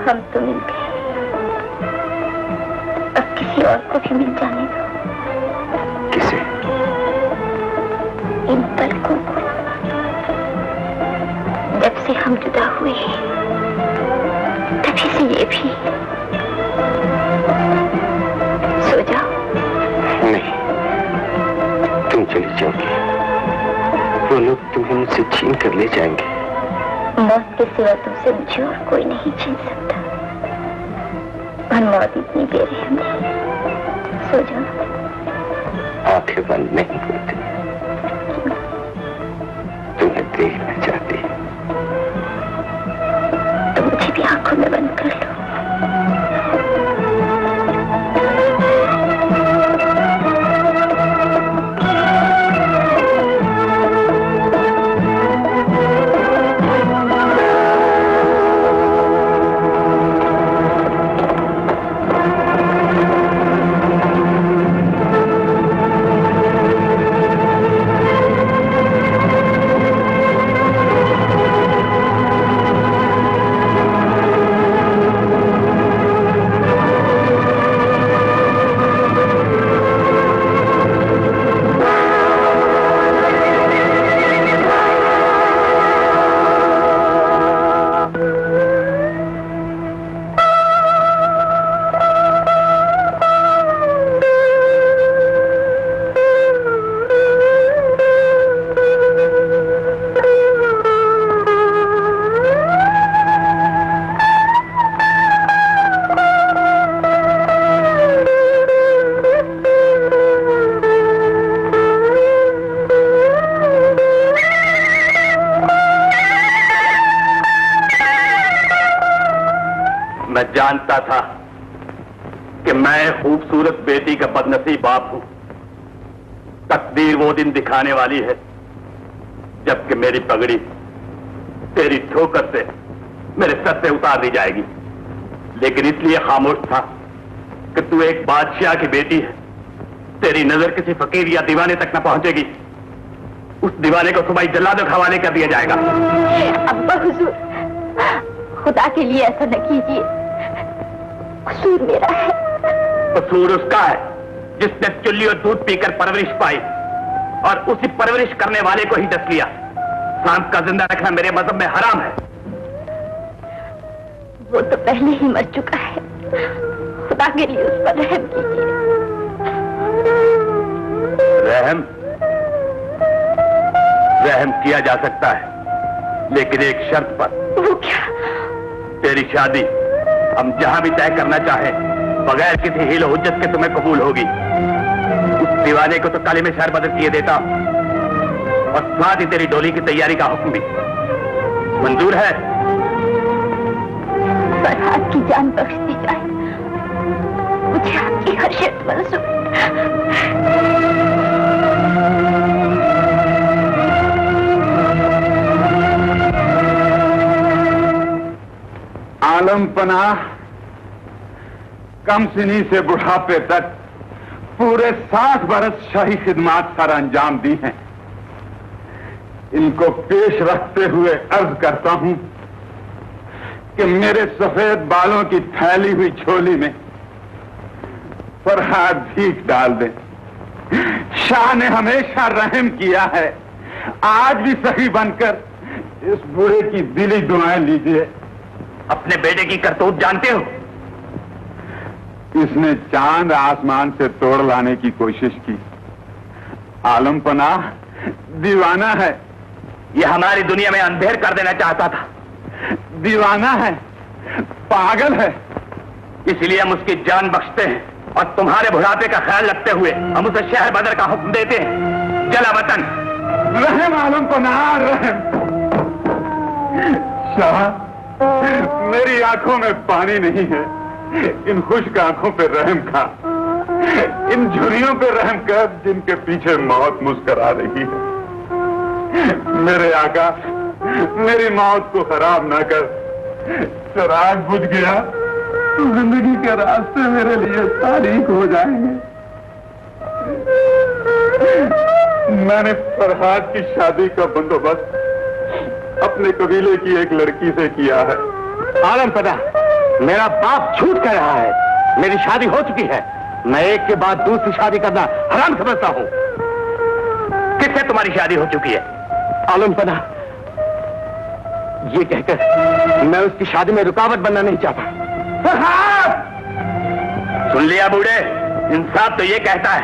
हम तो मिल गए, अब किसी और को भी मिल जाने दो। किसे? इन पलकों को। जब से हम जुदा हुए तभी से ये भी। सो जाओ। नहीं, तुम चली जाओगी, वो लोग तुम्हें मुझसे छीन कर ले जाएंगे। मौत के सिवा तुमसे मुझे और कोई नहीं छीन सकता। और मौत इतनी बेरहम है। सो जाओ। आंखें बंद नहीं होती, तुम्हें देखना चाहती है तो मुझे भी आंखों में बंद कर लो। मैं जानता था कि मैं खूबसूरत बेटी का बदनसीब बाप हूं। तकदीर वो दिन दिखाने वाली है जबकि मेरी पगड़ी तेरी ठोकर से मेरे सर से उतार दी जाएगी। लेकिन इसलिए खामोश था कि तू एक बादशाह की बेटी है। तेरी नजर किसी फकीर या दीवाने तक न पहुंचेगी। उस दीवाने को सुबह जल्लादों के हवाले कर दिया जाएगा। अब्बा हुजूर, खुदा के लिए ऐसा न कीजिए। कसूर मेरा है। कसूर उसका है जिसने चुल्ली और दूध पीकर परवरिश पाई और उसी परवरिश करने वाले को ही डस लिया। सांप का जिंदा रखना मेरे मजहब में हराम है। वो तो पहले ही मर चुका है। खुदा के लिए उस पर रहम कीजिए। रहम किया जा सकता है, लेकिन एक शर्त पर। वो क्या? तेरी शादी हम जहां भी तय करना चाहे बगैर किसी हील हुज्जत के तुम्हें कबूल होगी। उस दीवाने को तो काले में शहर बदल किए देता और साथ ही तेरी डोली की तैयारी का हुक्म भी। मंजूर है? फरहाद की जान बख्श दी जाए। मुझे आपकी हर शर्त मंजूर। आलम पनाह कम सिनी से बुढ़ापे तक पूरे 60 बरस शाही खिदमात सर अंजाम दी हैं। इनको पेश रखते हुए अर्ज करता हूं कि मेरे सफेद बालों की फैली हुई झोली में फरहाद भीख डाल दें। शाह ने हमेशा रहम किया है, आज भी सही बनकर इस बूढ़े की दिली दुआएं लीजिए। अपने बेटे की करतूत जानते हो? इसने चांद आसमान से तोड़ लाने की कोशिश की। आलम पनाह दीवाना है। यह हमारी दुनिया में अंधेर कर देना चाहता था। दीवाना है, पागल है। इसलिए हम उसकी जान बख्शते हैं और तुम्हारे बुढ़ापे का ख्याल रखते हुए हम उसे शहर बदर का हुक्म देते हैं। जला वतन। रहम आलम पनाह, रहम। शाह, मेरी आंखों में पानी नहीं है। इन खुश्क आंखों पे रहम खा। इन झुर्रियों पे रहम कर जिनके पीछे मौत मुस्करा रही है। मेरे आका, मेरी मौत को खराब ना कर। चिराग बुझ गया तो जिंदगी के रास्ते मेरे लिए तारीख हो जाएंगे। मैंने फरहाद की शादी का बंदोबस्त अपने कबीले की एक लड़की से किया है। आलम पनाह, मेरा बाप झूठ कह रहा है। मेरी शादी हो चुकी है। मैं एक के बाद दूसरी शादी करना हराम समझता हूं। किससे तुम्हारी शादी हो चुकी है? आलम पनाह, ये कहकर मैं उसकी शादी में रुकावट बनना नहीं चाहता। सुन लिया बूढ़े, इंसाफ तो ये कहता है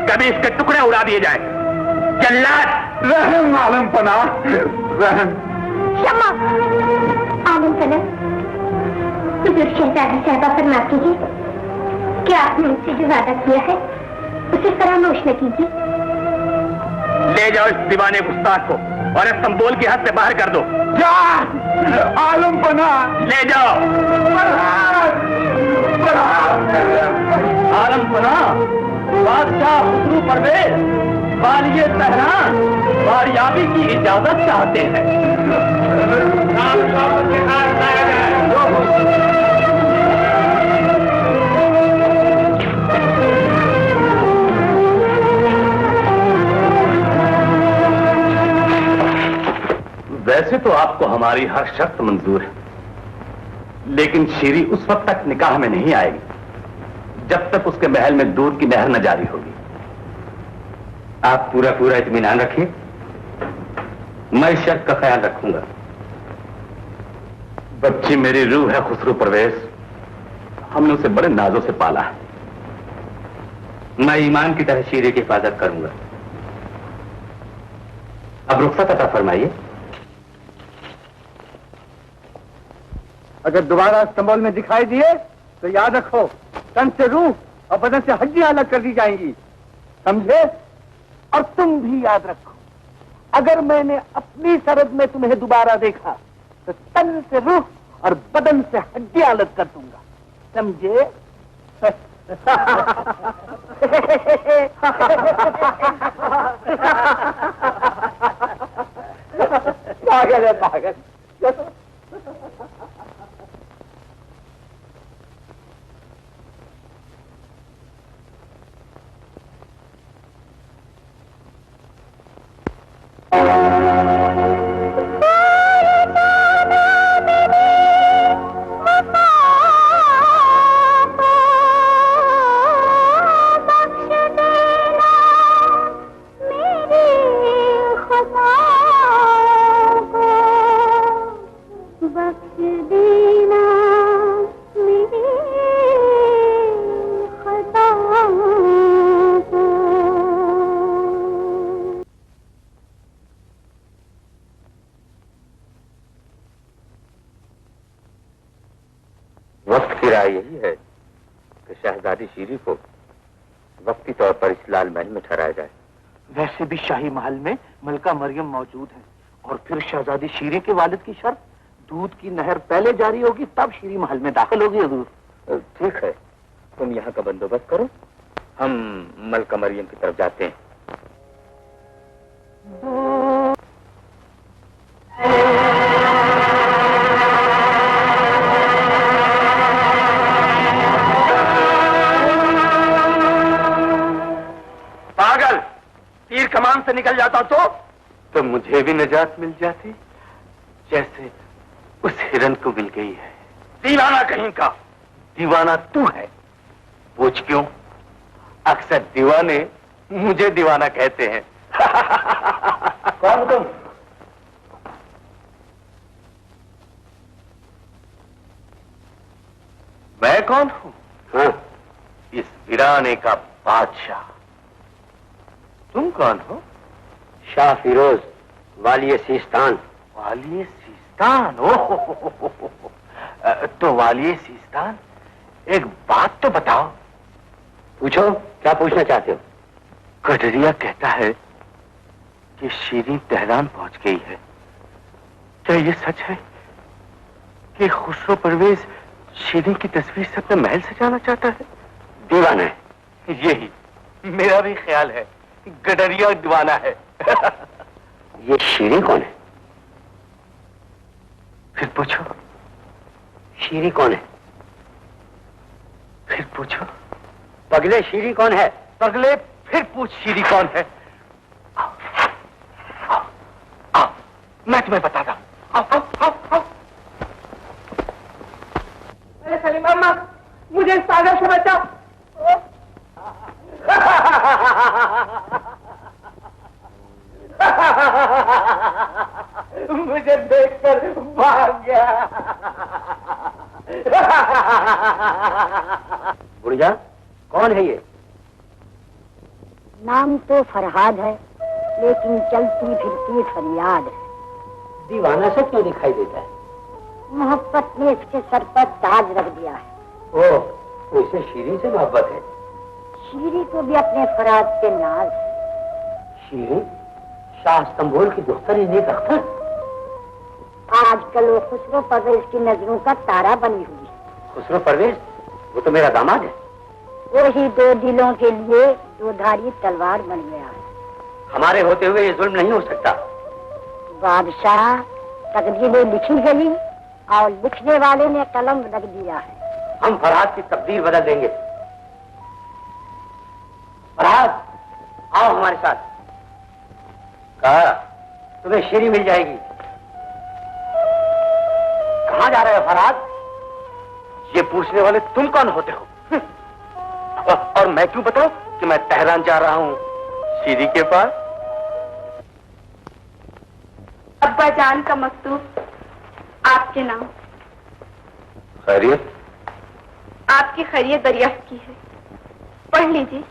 कभी इसके टुकड़े उड़ा दिए जाए। जल्लाद। रहम आलम पनाह, रहम। क्षमा आलम पनाह, हुजूर शहजादी साहबा फरमाती कीजिए कि आपने मुझसे जो वादा किया है उसे फरामोश न कीजिए। ले जाओ इस दीवाने गुस्ताख को और इस्तंबुल की हद से बाहर कर दो। जा आलम पनाह, ले जाओ। आलम पनाह, बादशाह खुसरू परवेज वालिये तेहरान बारियाबी की इजाजत चाहते हैं। वैसे तो आपको हमारी हर शर्त मंजूर है, लेकिन शीरी उस वक्त तक निकाह में नहीं आएगी जब तक उसके महल में दूध की नहर न जारी होगी। आप पूरा पूरा इत्मीनान रखिए, मैं इस शर्त का ख्याल रखूंगा। बच्ची मेरी रूह है खुसरू परवेज, हमने उसे बड़े नाजों से पाला है। मैं ईमान की तरह शीरे की हिफाजत करूंगा। अब रुखसत अता फरमाइए। अगर दोबारा इस्तांबुल में दिखाई दिए तो याद रखो, तन से रूह और बदन से हड्डियां अलग कर दी जाएंगी, समझे? और तुम भी याद रखो, अगर मैंने अपनी सरहद में तुम्हें दोबारा देखा तो तन से रूह और बदन से हड्डियां अलग कर दूंगा। समझे? पागल है पागल। यही है कि शहजादी शीरी को वक्ती तौर पर इस लाल महल में ठहराया जाए। वैसे भी शाही महल में मलका मरियम मौजूद है और फिर शहजादी शीरी के वालिद की शर्त दूध की नहर पहले जारी होगी तब शीरी महल में दाखिल होगी। हजूर ठीक है, तुम यहाँ का बंदोबस्त करो, हम मलका मरियम की तरफ जाते हैं। पागल, तीर कमान से निकल जाता तो मुझे भी निजात मिल जाती जैसे उस हिरन को मिल गई है। दीवाना कहीं का। दीवाना तू है। पूछ क्यों? अक्सर दीवाने मुझे दीवाना कहते हैं। कौन तुम? मैं कौन हूं? हाँ, इस वीराने का बादशाह। तुम कौन हो? शाह फिरोज, वालिय सीस्तान। वालिय सीस्तान? ओह, तो वालिय सीस्तान, एक बात तो बताओ। पूछो, क्या पूछना चाहते हो? कटरिया कहता है कि शीरी तेहरान पहुंच गई है। क्या ये सच है कि खुसरो परवेज शीरी की तस्वीर से अपना महल सजाना चाहता है? दीवाना है। यही मेरा भी ख्याल है, गडरिया दीवाना है। ये शीरी कौन है? फिर पूछो। शीरी कौन है? फिर पूछो। पगले शीरी कौन है? पगले, फिर पूछ शीरी कौन है? आओ, आओ, आओ, मैं तुम्हें बताता हूं। आओ, आओ, आओ, आओ। अरे सलीम अम्मा, मुझे इस पागल से बचाओ। मुझे देखकर भाग गया। बुढ़िया, कौन है ये? नाम तो फरहाद है, लेकिन चलती फिरती फरियाद है। दीवाना से क्यों दिखाई देता है? मोहब्बत ने इसके सर पर ताज रख दिया है। ओह, तो इसे शीरी से मोहब्बत है। शीरी को भी अपने फराद के नाज। शीरी शाह इस्तांबुल की दुख्तरी नेक अख्तर। आजकल वो खुसरो परवेज की नजरों का तारा बनी हुई है। खुसरो परवेज? वो तो मेरा दामाद है। वही दो दिलों के लिए दो धारी तलवार बन गया है। हमारे होते हुए ये जुल्म नहीं हो सकता। बादशाह, तकदीरें लिखी गई और लिखने वाले ने कलम रख दिया है। हम फरहाद की तकदीर बदल देंगे। फरहाद, आओ हमारे साथ। कहा, तुम्हें शीरी मिल जाएगी। कहाँ जा रहे हो फरहाद? ये पूछने वाले तुम कौन होते हो? और मैं क्यों बताऊं कि मैं तेहरान जा रहा हूं शीरी के पास? अब्बा जान का मकतूब आपके नाम। खैरियत? आपकी खैरियत दरियाफ्त की है, पढ़ लीजिए।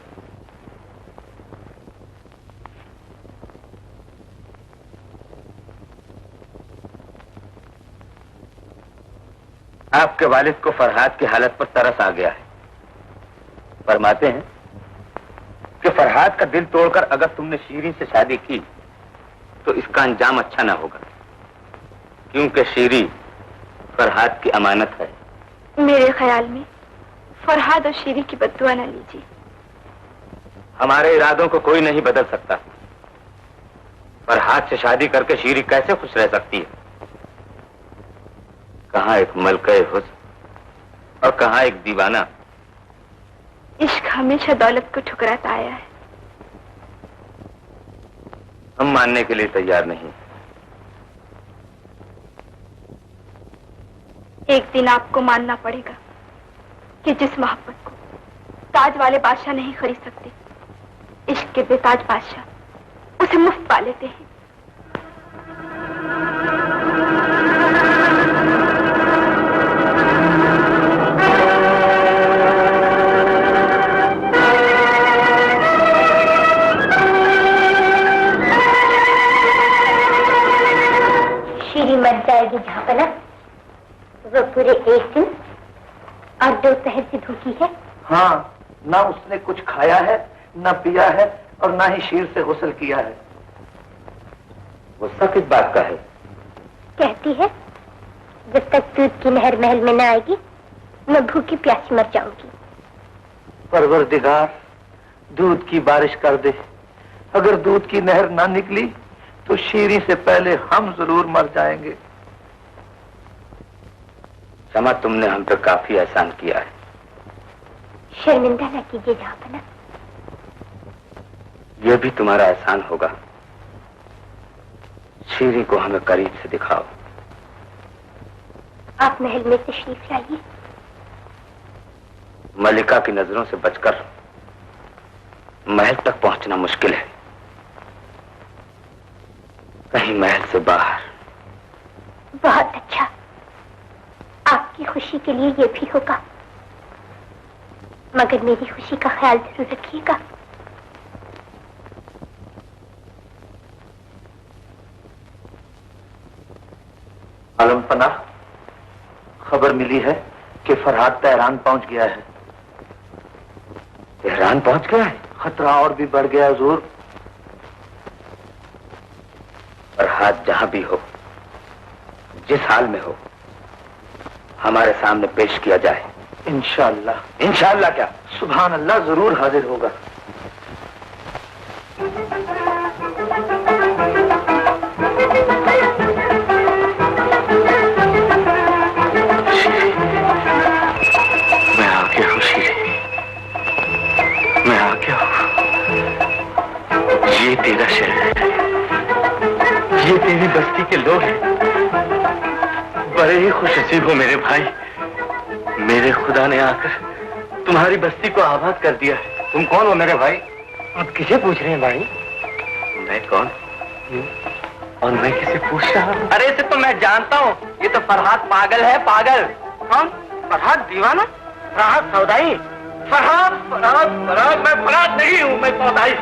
आपके वालिद को फरहाद की हालत पर तरस आ गया है। फरमाते हैं कि फरहाद का दिल तोड़कर अगर तुमने शीरी से शादी की तो इसका अंजाम अच्छा ना होगा, क्योंकि शीरी फरहाद की अमानत है। मेरे ख्याल में फरहाद और शीरी की बद्दुआ न लीजिए। हमारे इरादों को कोई नहीं बदल सकता। फरहाद से शादी करके शीरी कैसे खुश रह सकती है? कहां एक मलके हुस्न और कहां एक दीवाना। इश्क हमेशा दौलत को ठुकराता आया है। हम मानने के लिए तैयार नहीं। एक दिन आपको मानना पड़ेगा कि जिस मोहब्बत को ताज वाले बादशाह नहीं खरीद सकते, इश्क के बेताज बादशाह उसे मुफ्त पा लेते हैं। शीरी मर जाएगी झापना। वो पूरे एक दिन और 2 पहर से भूखी है। हाँ, ना उसने कुछ खाया है, ना पिया है और ना ही शीर से गुस्ल किया है। गुस्सा किस बात का है? कहती है जब तक दूध की नहर महल में न आएगी मैं भूखी प्यासी मर जाऊंगी। परवरदिगार, दूध की बारिश कर दे। अगर दूध की नहर ना निकली तो शीरी से पहले हम जरूर मर जाएंगे। क्षमा, तुमने हम पे काफी एहसान किया है। शर्मिंदा न कीजिए झापना। यह भी तुम्हारा एहसान होगा। शीरी को हमें करीब से दिखाओ। आप महल में तशरीफ लाइए। मलिका की नजरों से बचकर महल तक पहुंचना मुश्किल है। कहीं महल से बाहर। बहुत अच्छा, आपकी खुशी के लिए ये भी होगा, मगर मेरी खुशी का ख्याल जरूर रखिएगा। आलम पना, खबर मिली है कि फरहाद तेहरान पहुंच गया है। तेहरान पहुंच गया है? खतरा और भी बढ़ गया हुजूर। फरहाद जहां भी हो, जिस हाल में हो, हमारे सामने पेश किया जाए। इंशाअल्लाह। इंशाअल्लाह क्या? सुभान अल्लाह, जरूर हाजिर होगा। मैं आ गया हूँ शीरी, मैं आ गया हूँ। ये तेरा शहर है, ये तेरी बस्ती के लोग हैं। बड़े ही खुशनसीब हो मेरे भाई। मेरे खुदा ने आकर तुम्हारी बस्ती को आबाद कर दिया है। तुम कौन हो मेरे भाई? आप किसे पूछ रहे हैं भाई? मैं कौन और मैं किसे पूछ रहा हूँ? अरे इसे तो मैं जानता हूँ। ये तो फरहाद पागल है, पागल। कौन? फरहाद दीवाना? फरहाद सौदाई? फरहाद फरहाद फरहाद मैं फरहाद नहीं हूँ, मैं सौदाई।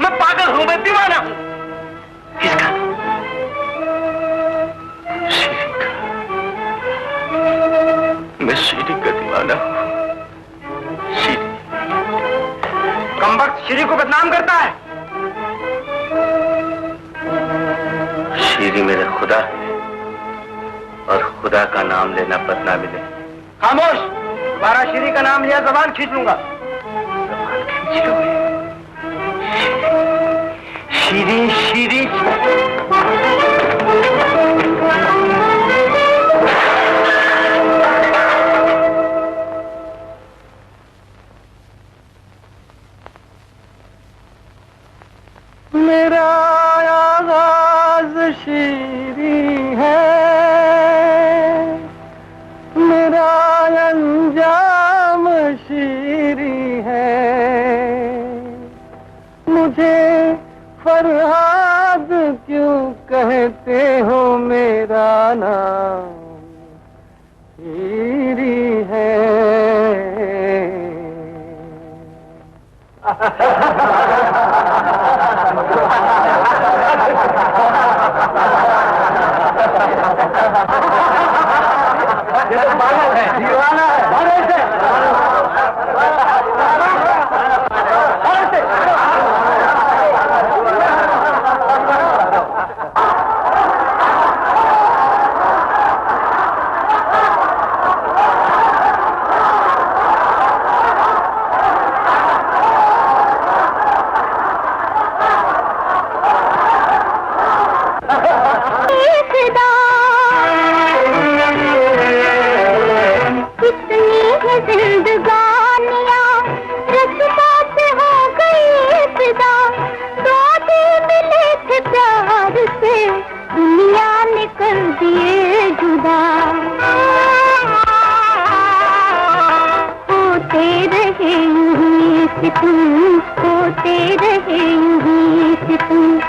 मैं पागल हूँ, मैं दीवाना हूँ। किसका? शीरी का। मैं शीरी का दीवाना हूँ। शीरी। कमबख्त शीरी को बदनाम करता है। शीरी मेरे खुदा है और खुदा का नाम लेना बदनामी नहीं। खामोश! दोबारा शीरी का नाम लिया जबान खींच लूंगा। जबान खींच लोगे? शीरी शीरी। मेरा आगाज शीरी है, मेरा अंजाम शीरी है। मुझे फरहाद क्यों कहते हो, मेरा नाम शीरी है। ये तो पागल है, दीवाना है। रहे यूं से तुम,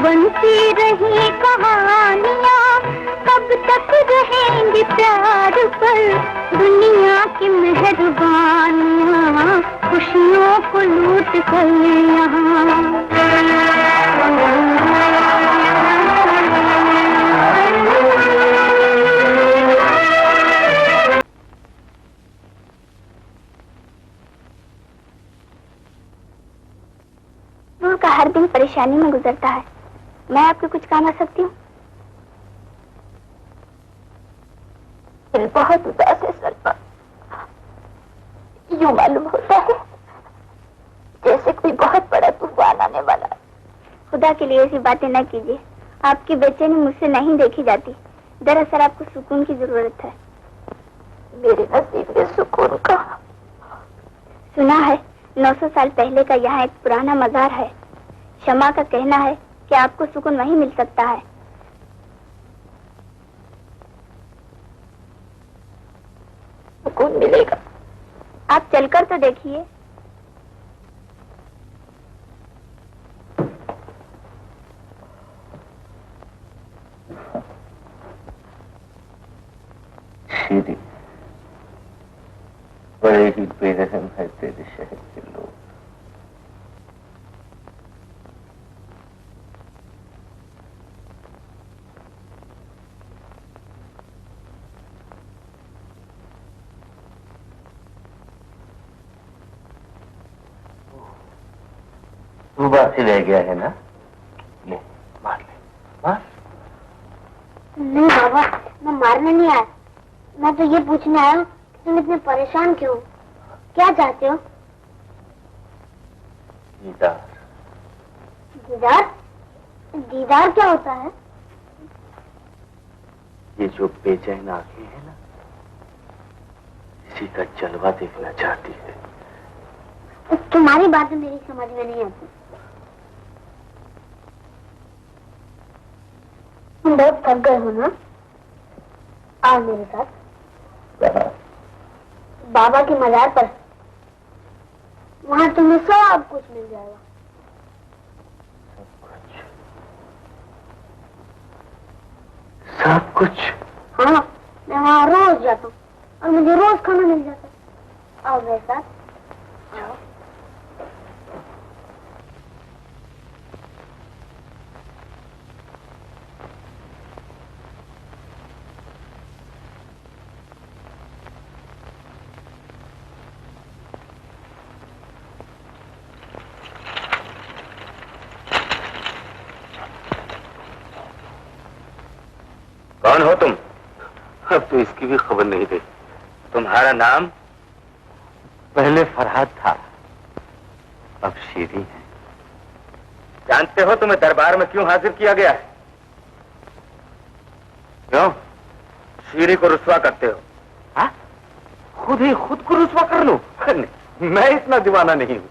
बनती रही कहानियाँ, कब तक रहेंगे प्यार पर दुनिया की मेहरबानियाँ, खुशियों को लूट कर यहाँ। नूर का हर दिन परेशानी में गुजरता है, मैं आपके कुछ काम आ सकती हूँ? दिल बहुत उदास है सलमा, यूं मालूम होता है जैसे कोई बहुत बड़ा तूफान आने वाला है। खुदा के लिए ऐसी बातें न कीजिए, आपकी बेचैनी मुझसे नहीं देखी जाती। दरअसल आपको सुकून की जरूरत है। मेरे नसीब में सुकून का। सुना है 900 साल पहले का यहाँ एक पुराना मजार है। शमा का कहना है कि आपको सुकून वहीं मिल सकता है। सुकून मिलेगा, आप चलकर तो देखिए। शीरी, बड़े ही बेरहम है तेरे शहर के लोग। तू बासी रह गया है ना? ले मार ले, मार। नहीं बाबा, मैं मारने नहीं आया। मैं तो ये पूछने आया हूँ कि तुम इतने परेशान क्यों? क्या चाहते हो? दीदार। दीदार? दीदार क्या होता है? ये जो बेचैन आंखें हैं ना, इसी का जलवा देखना चाहती है। तुम्हारी बातें मेरी समझ में नहीं आती। तुम बहुत थक गए हो ना? आओ मेरे साथ। बाबा के मजार पर। वहाँ तुम्हें सब कुछ मिल जाएगा। सब कुछ? हाँ, मैं वहाँ रोज जाता हूँ और मुझे रोज खाना मिल जाता है। आओ मेरे साथ। आओ। कौन हो तुम? अब तो इसकी भी खबर नहीं दे। तुम्हारा नाम? पहले फरहाद था, अब शीरी है। जानते हो तुम्हें दरबार में क्यों हाजिर किया गया है? क्यों? शीरी को रुस्वा करते हो। हा? खुद ही खुद को रुस्वा कर लूं? मैं इतना दीवाना नहीं हूं।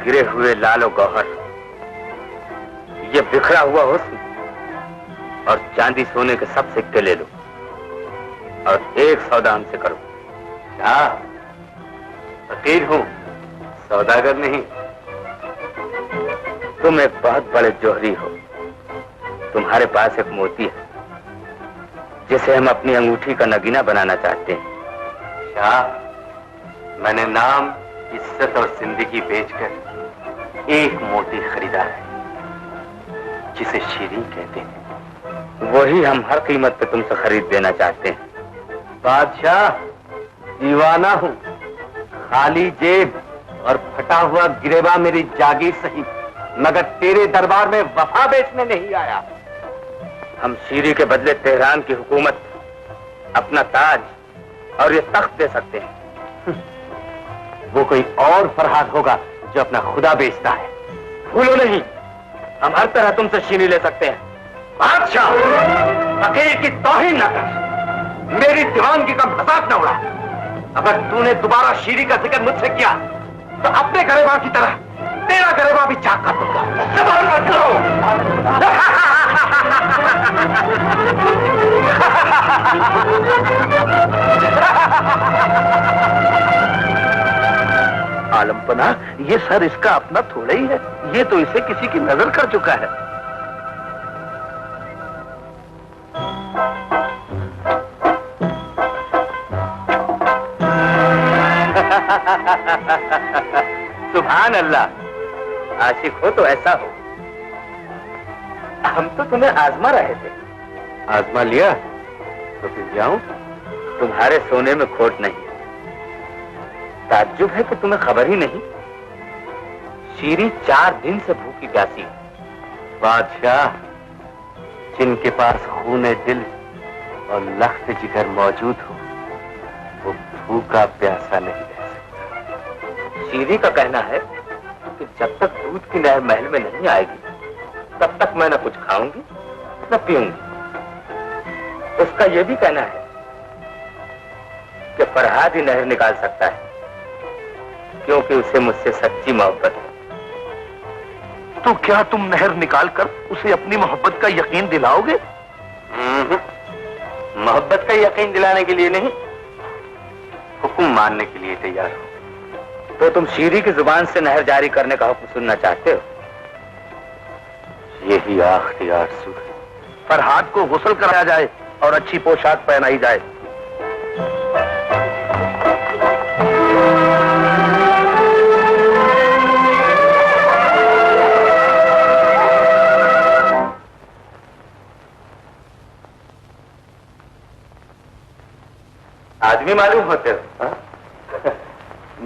गिरे हुए लालो गौहर, ये बिखरा हुआ हुस्न और चांदी सोने के सब सिक्के ले लो और एक सौदा हमसे करो। क्या? फकीर हूं, सौदागर नहीं। तुम एक बहुत बड़े जोहरी हो। तुम्हारे पास एक मोती है जिसे हम अपनी अंगूठी का नगीना बनाना चाहते हैं। क्या? मैंने नाम, इज्जत और जिंदगी बेचकर एक मोती खरीदा है जिसे शीरी कहते हैं। वही हम हर कीमत पे तुमसे खरीद देना चाहते हैं। बादशाह, दीवाना हूं। खाली जेब और फटा हुआ गिरेबा मेरी जागीर सही, मगर तेरे दरबार में वफा बेचने नहीं आया। हम शीरी के बदले तेहरान की हुकूमत, अपना ताज और ये तख्त दे सकते हैं। वो कोई और फरहाद होगा जो अपना खुदा बेचता है। भूलो नहीं, हम हर तरह तुमसे शीरी ले सकते हैं। बादशाह, फकीर की तौहीन न कर। मेरी दीवानगी का मजाक न उड़ा। अगर तूने दोबारा शीरी का जिक्र मुझसे किया तो अपने गरेबा की तरह तेरा गरेबा भी चाक कर दूंगा। जबान मत करो। आलमपना, ये सर इसका अपना थोड़ा ही है, ये तो इसे किसी की नजर कर चुका है। सुभान अल्लाह, आशिक हो तो ऐसा हो। हम तो तुम्हें आजमा रहे थे। आजमा लिया तो फिर जाऊं? तुम्हारे सोने में खोट नहीं। ताज्जुब है कि तुम्हें खबर ही नहीं, शीरी 4 दिन से भूखी प्यासी है। बादशाह, जिनके पास खूने दिल और लख्त जिगर मौजूद हो, वो भूखा प्यासा नहीं रह सकता। शीरी का कहना है कि जब तक दूध की नहर महल में नहीं आएगी तब तक मैं न कुछ खाऊंगी न पीऊंगी। उसका यह भी कहना है कि फरहाद ही नहर निकाल सकता है, क्योंकि उसे मुझसे सच्ची मोहब्बत है। तो क्या तुम नहर निकालकर उसे अपनी मोहब्बत का यकीन दिलाओगे? मोहब्बत का यकीन दिलाने के लिए नहीं, हुक्म मानने के लिए तैयार हो। तो तुम शीरी की जुबान से नहर जारी करने का हुक्म सुनना चाहते हो? यही आखिरी आरज़ू है। फरहाद को गुस्ल कराया जाए और अच्छी पोशाक पहनाई जाए। आदमी मालूम होते हो।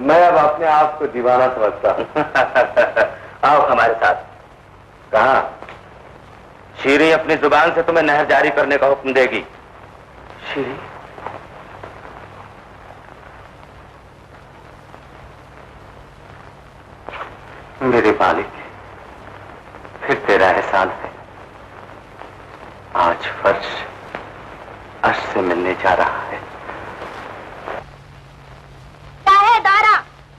मैं अब अपने आप को दीवाना समझता हूं। आओ हमारे साथ। कहा? शीरी अपनी जुबान से तुम्हें नहर जारी करने का हुक्म देगी। शीरी? मेरे मालिक, फिर तेरा एहसान है। आज फर्श अर्श से मिलने जा रहा है। दारा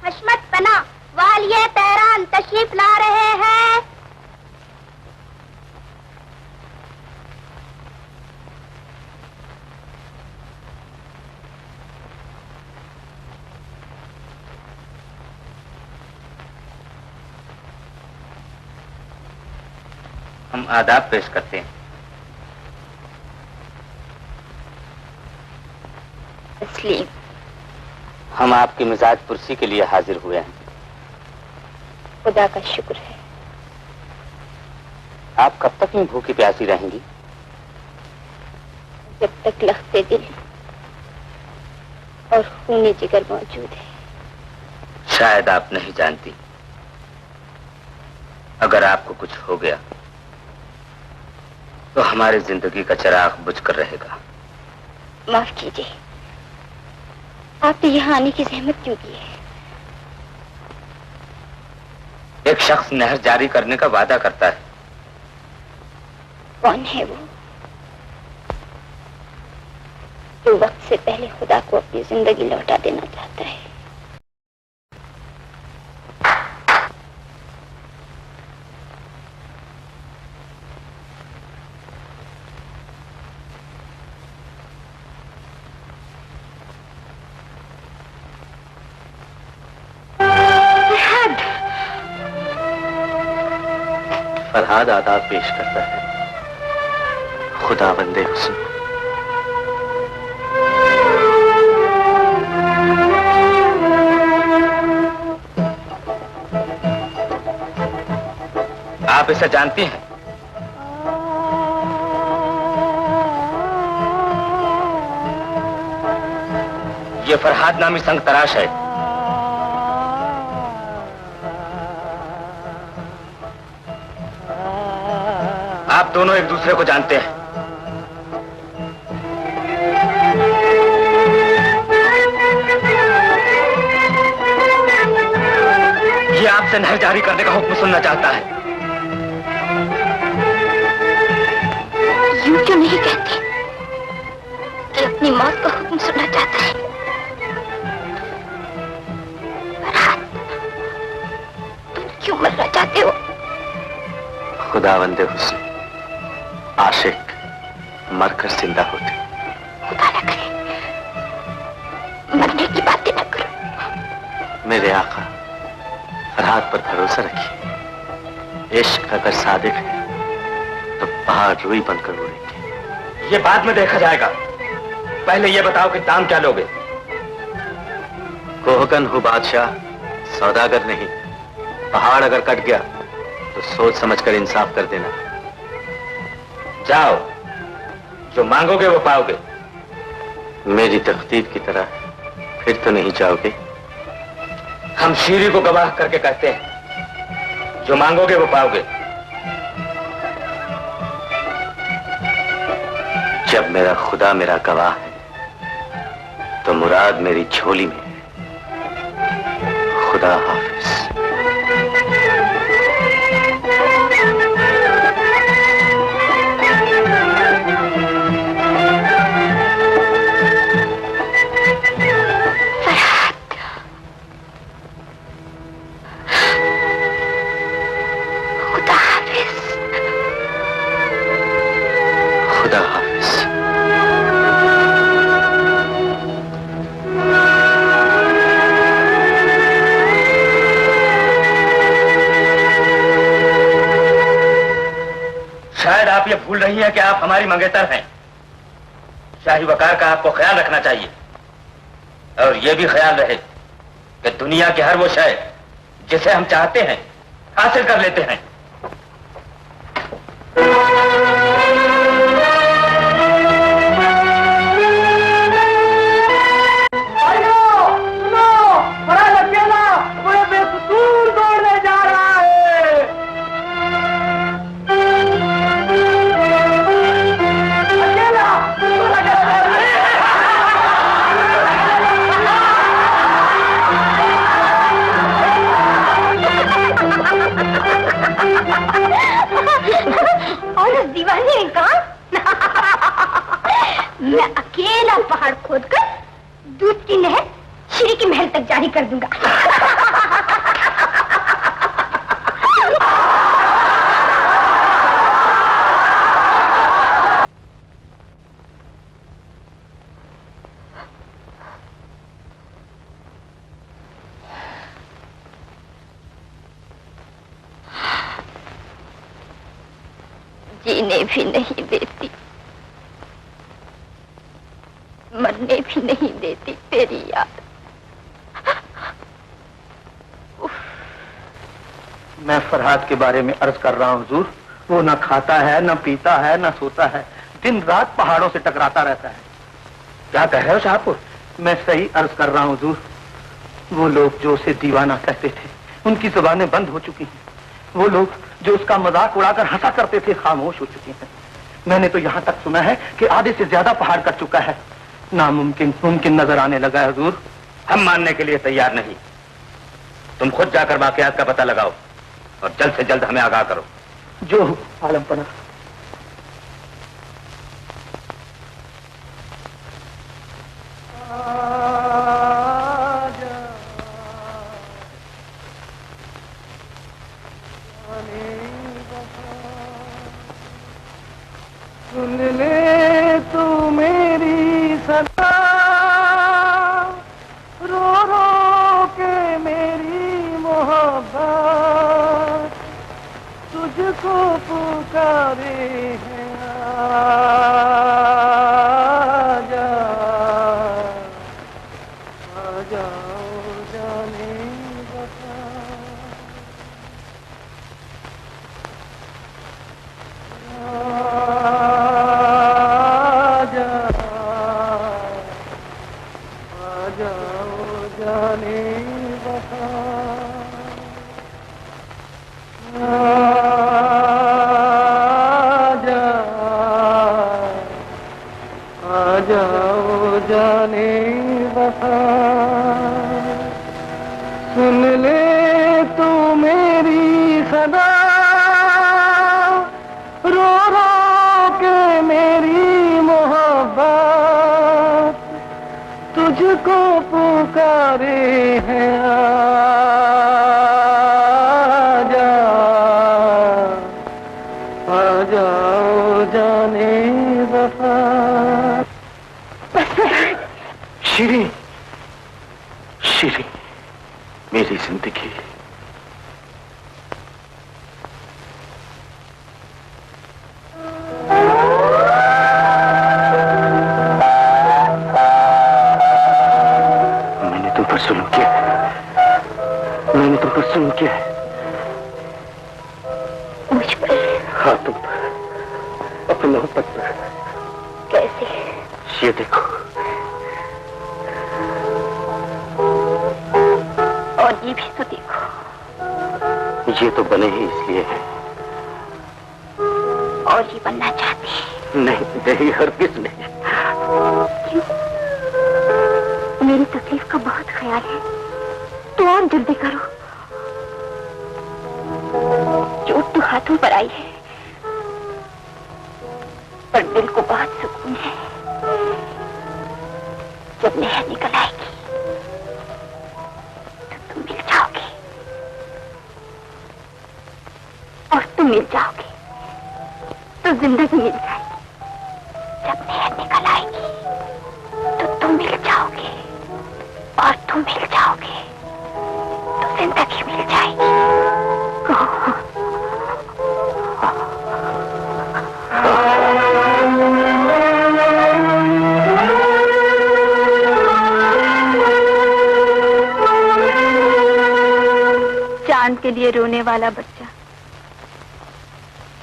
हशमत पना वालिये तेहरान तशरीफ ला रहे हैं। हम आदाब पेश करते हैं। तस्लीम। हम आपकी मिजाज पुरसी के लिए हाजिर हुए हैं। खुदा का शुक्र है। आप कब तक यूं भूखी प्यासी रहेंगी? जब तक लख्ते दिल और खूने जिगर मौजूद है। शायद आप नहीं जानती, अगर आपको कुछ हो गया तो हमारी जिंदगी का चिराग बुझकर रहेगा। माफ कीजिए, आपने यहाँ आने की जहमत क्यों की है? एक शख्स नहर जारी करने का वादा करता है। कौन है वो जो वक्त से पहले खुदा को अपनी जिंदगी लौटा देना चाहता है? फरहाद आदाब पेश करता है। खुदा बंदे हुस्न। आप इसे जानती हैं? ये फरहाद नामी संग तराश है। आप दोनों एक दूसरे को जानते हैं। ये आपसे नहर जारी करने का हुक्म सुनना चाहता है। यूं क्यों नहीं कहती कि अपनी मौत का हुक्म तुम सुनना चाहते हैं? तुम क्यों मरना चाहते हो? खुदावंदे हुस्न, आशिक मरकर जिंदा होते। खुदा न करे मरने की बातें न करो। मेरे आका, फरहाद पर भरोसा रखिए। इश्क अगर सादिक है तो पहाड़ रुई बनकर उड़ेंगे। ये बाद में देखा जाएगा, पहले ये बताओ कि दाम क्या लोगे? कोहकन हूँ बादशाह, सौदागर नहीं। पहाड़ अगर कट गया तो सोच समझकर इंसाफ कर देना। जाओ, जो मांगोगे वो पाओगे। मेरी तकदीर की तरह फिर तो नहीं जाओगे? हम शीरी को गवाह करके कहते हैं, जो मांगोगे वो पाओगे। जब मेरा खुदा मेरा गवाह है तो मुराद मेरी झोली में है। खुदा हाफिज। आप ये भूल रही हैं कि आप हमारी मंगेतर हैं। शाही वकार का आपको ख्याल रखना चाहिए, और ये भी ख्याल रहे कि दुनिया की हर वो शय जिसे हम चाहते हैं हासिल कर लेते हैं। मैं अकेला पहाड़ खोदकर दूध की नहर श्री के महल तक जारी कर दूंगा। जीने भी नहीं देती, मरने भी नहीं देती तेरी याद। मैं फरहाद के बारे में अर्ज कर रहा हूँ हुजूर। वो न खाता है, न पीता है, न सोता है, दिन रात पहाड़ों से टकराता रहता है। क्या कह रहे हो शाहपुर? मैं सही अर्ज कर रहा हूँ हुजूर। वो लोग जो उसे दीवाना कहते थे उनकी जुबानें बंद हो चुकी हैं। वो लोग जो उसका मजाक उड़ाकर हंसा करते थे खामोश हो चुके हैं। मैंने तो यहाँ तक सुना है कि आधे से ज्यादा पहाड़ कट चुका है। नामुमकिन मुमकिन नजर आने लगा है हुजूर। हम मानने के लिए तैयार नहीं। तुम खुद जाकर वाकयात का पता लगाओ और जल्द से जल्द हमें आगाह करो। जो आलम पना। सुन ले तू मेरी सदा, रो रो के मेरी मोहब्बत तुझको पुकारे है। आजा आजा जाने बता। जाने बता। आ जाओ जाने बता। सुन ले तू मेरी सदा, रो रो के मेरी मोहब्बत मुझको पुकारे हैं आ जाओ जाने वफा। शीरी, शीरी, मेरी जिंदगी। मैंने तुम पर जुल्म किया, मैंने तुम पर जुल्म किया है। मुझ पर? हाँ, तुम पर, अपनी मोहब्बत पर। कैसे? ये देखो। और ये भी तो देखो। ये तो बने ही इसलिए है। और ये बनना चाहती? नहीं नहीं, हरगिज़ नहीं। क्यों? मेरी तकलीफ का बहुत ख्याल है, तो और जल्दी करो। चोट तो हाथों पर आई है, पर दिल को बहुत सुकून है। जब नहर निकल आएगी तो तुम मिल जाओगे, और तुम मिल जाओगे तो जिंदगी मिल जाएगी। जब नहर निकल आएगी तो तुम मिल जाओगे, और तुम मिल जाओगे तो जिंदगी मिल जाएगी। चांद के लिए रोने वाला बच्चा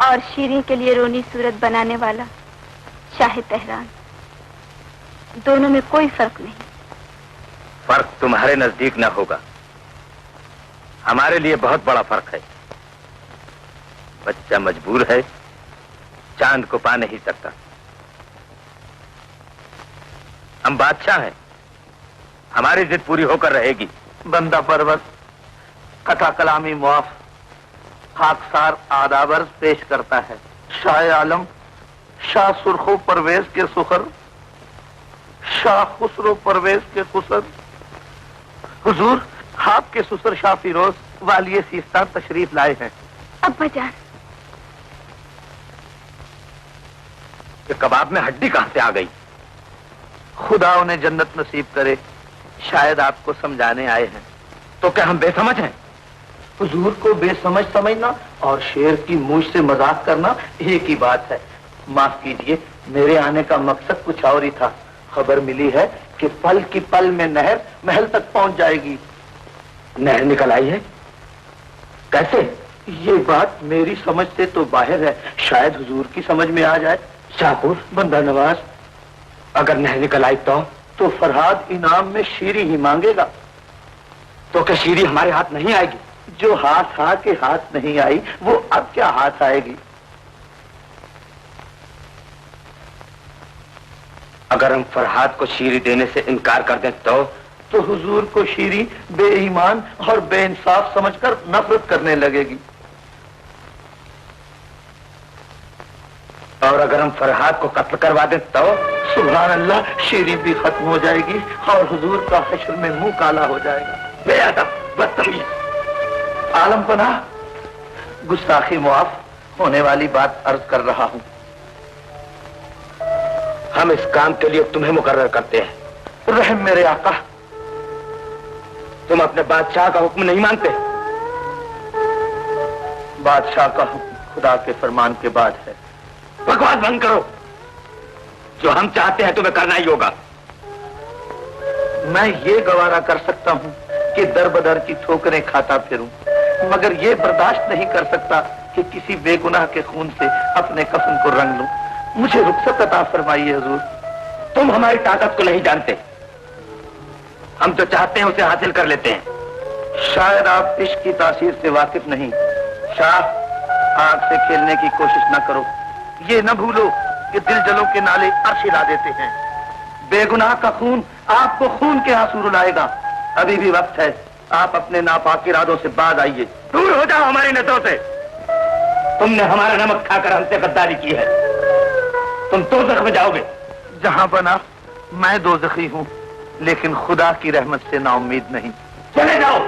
और शीरी के लिए रोनी सूरत बनाने वाला शाह तेहरान, दोनों में कोई फर्क नहीं। फर्क तुम्हारे नजदीक ना होगा, हमारे लिए बहुत बड़ा फर्क है। बच्चा मजबूर है, चांद को पा नहीं सकता। हम बादशाह हैं, हमारी जिद पूरी होकर रहेगी। बंदा परवत कथा कलामी मुआफ खाकसार आदाबर पेश करता है। शाह आलम शाह सुरखो परवेज के सुखर, शाह खुसरो परवेज के खुसर। हुजूर, आपके ससुर शाह फिरोज वालिए सीस्तान तशरीफ लाए हैं। अब्बा जान, ये कबाब में हड्डी कहां से आ गई? खुदा उन्हें जन्नत नसीब करे, शायद आपको समझाने आए हैं। तो क्या हम बेसमझ हैं? हुजूर को बेसमझ समझना और शेर की मूंछ से मजाक करना एक ही बात है। माफ कीजिए, मेरे आने का मकसद कुछ और ही था। खबर मिली है कि पल की पल में नहर महल तक पहुंच जाएगी। नहर निकल आई है? कैसे? ये बात मेरी समझ से तो बाहर है, शायद हुजूर की समझ में आ जाए। शाहपुर बंदा नवाज, अगर नहर निकल आई तो फरहाद इनाम में शीरी ही मांगेगा। तो क्या शीरी हमारे हाथ नहीं आएगी? जो हाथ के हाथ नहीं आई, वो अब क्या हाथ आएगी? अगर हम फरहाद को शीरी देने से इनकार कर दें तो हुजूर को शीरी बेईमान और बेइंसाफ समझकर नफरत करने लगेगी। और अगर हम फरहाद को कत्ल करवा दें तो? सुभान अल्लाह, शीरी भी खत्म हो जाएगी और हुजूर का हश्र में मुंह काला हो जाएगा। बेअदब, बदतमीज। आलम पनाह, गुस्ताखी मुआफ, होने वाली बात अर्ज कर रहा हूं। हम इस काम के लिए तुम्हें मुकर्रर करते हैं। रहम मेरे आका। तुम अपने बादशाह का हुक्म नहीं मानते? बादशाह का हुक्म खुदा के फरमान के बाद है। बकवास बंद करो, जो हम चाहते हैं तुम्हें करना ही होगा। मैं ये गवारा कर सकता हूं कि दर बदर की ठोकरें खाता फिरूं, मगर ये बर्दाश्त नहीं कर सकता कि किसी बेगुनाह के खून से अपने कफन को रंग लूं। मुझे रुखसत अता फरमाइए हुजूर। तुम हमारी ताकत को नहीं जानते, हम जो चाहते हैं उसे हासिल कर लेते हैं। शायद आप इश्क की तासीर से वाकिफ नहीं। शाह, आग से खेलने की कोशिश न करो। ये न भूलो कि दिल जलों के नाले अर्श हिला देते हैं। बेगुनाह का खून आपको खून के आंसू रुलाएगा। अभी भी वक्त है, आप अपने नापाक इरादों से बाज आइए। दूर हो जाओ हमारी नजरों से। तुमने हमारा नमक खाकर हमसे गद्दारी की है, तुम दोज़ख में जाओगे। जहां बना मैं दोज़खी हूं, लेकिन खुदा की रहमत से नाउम्मीद नहीं। चले जाओ।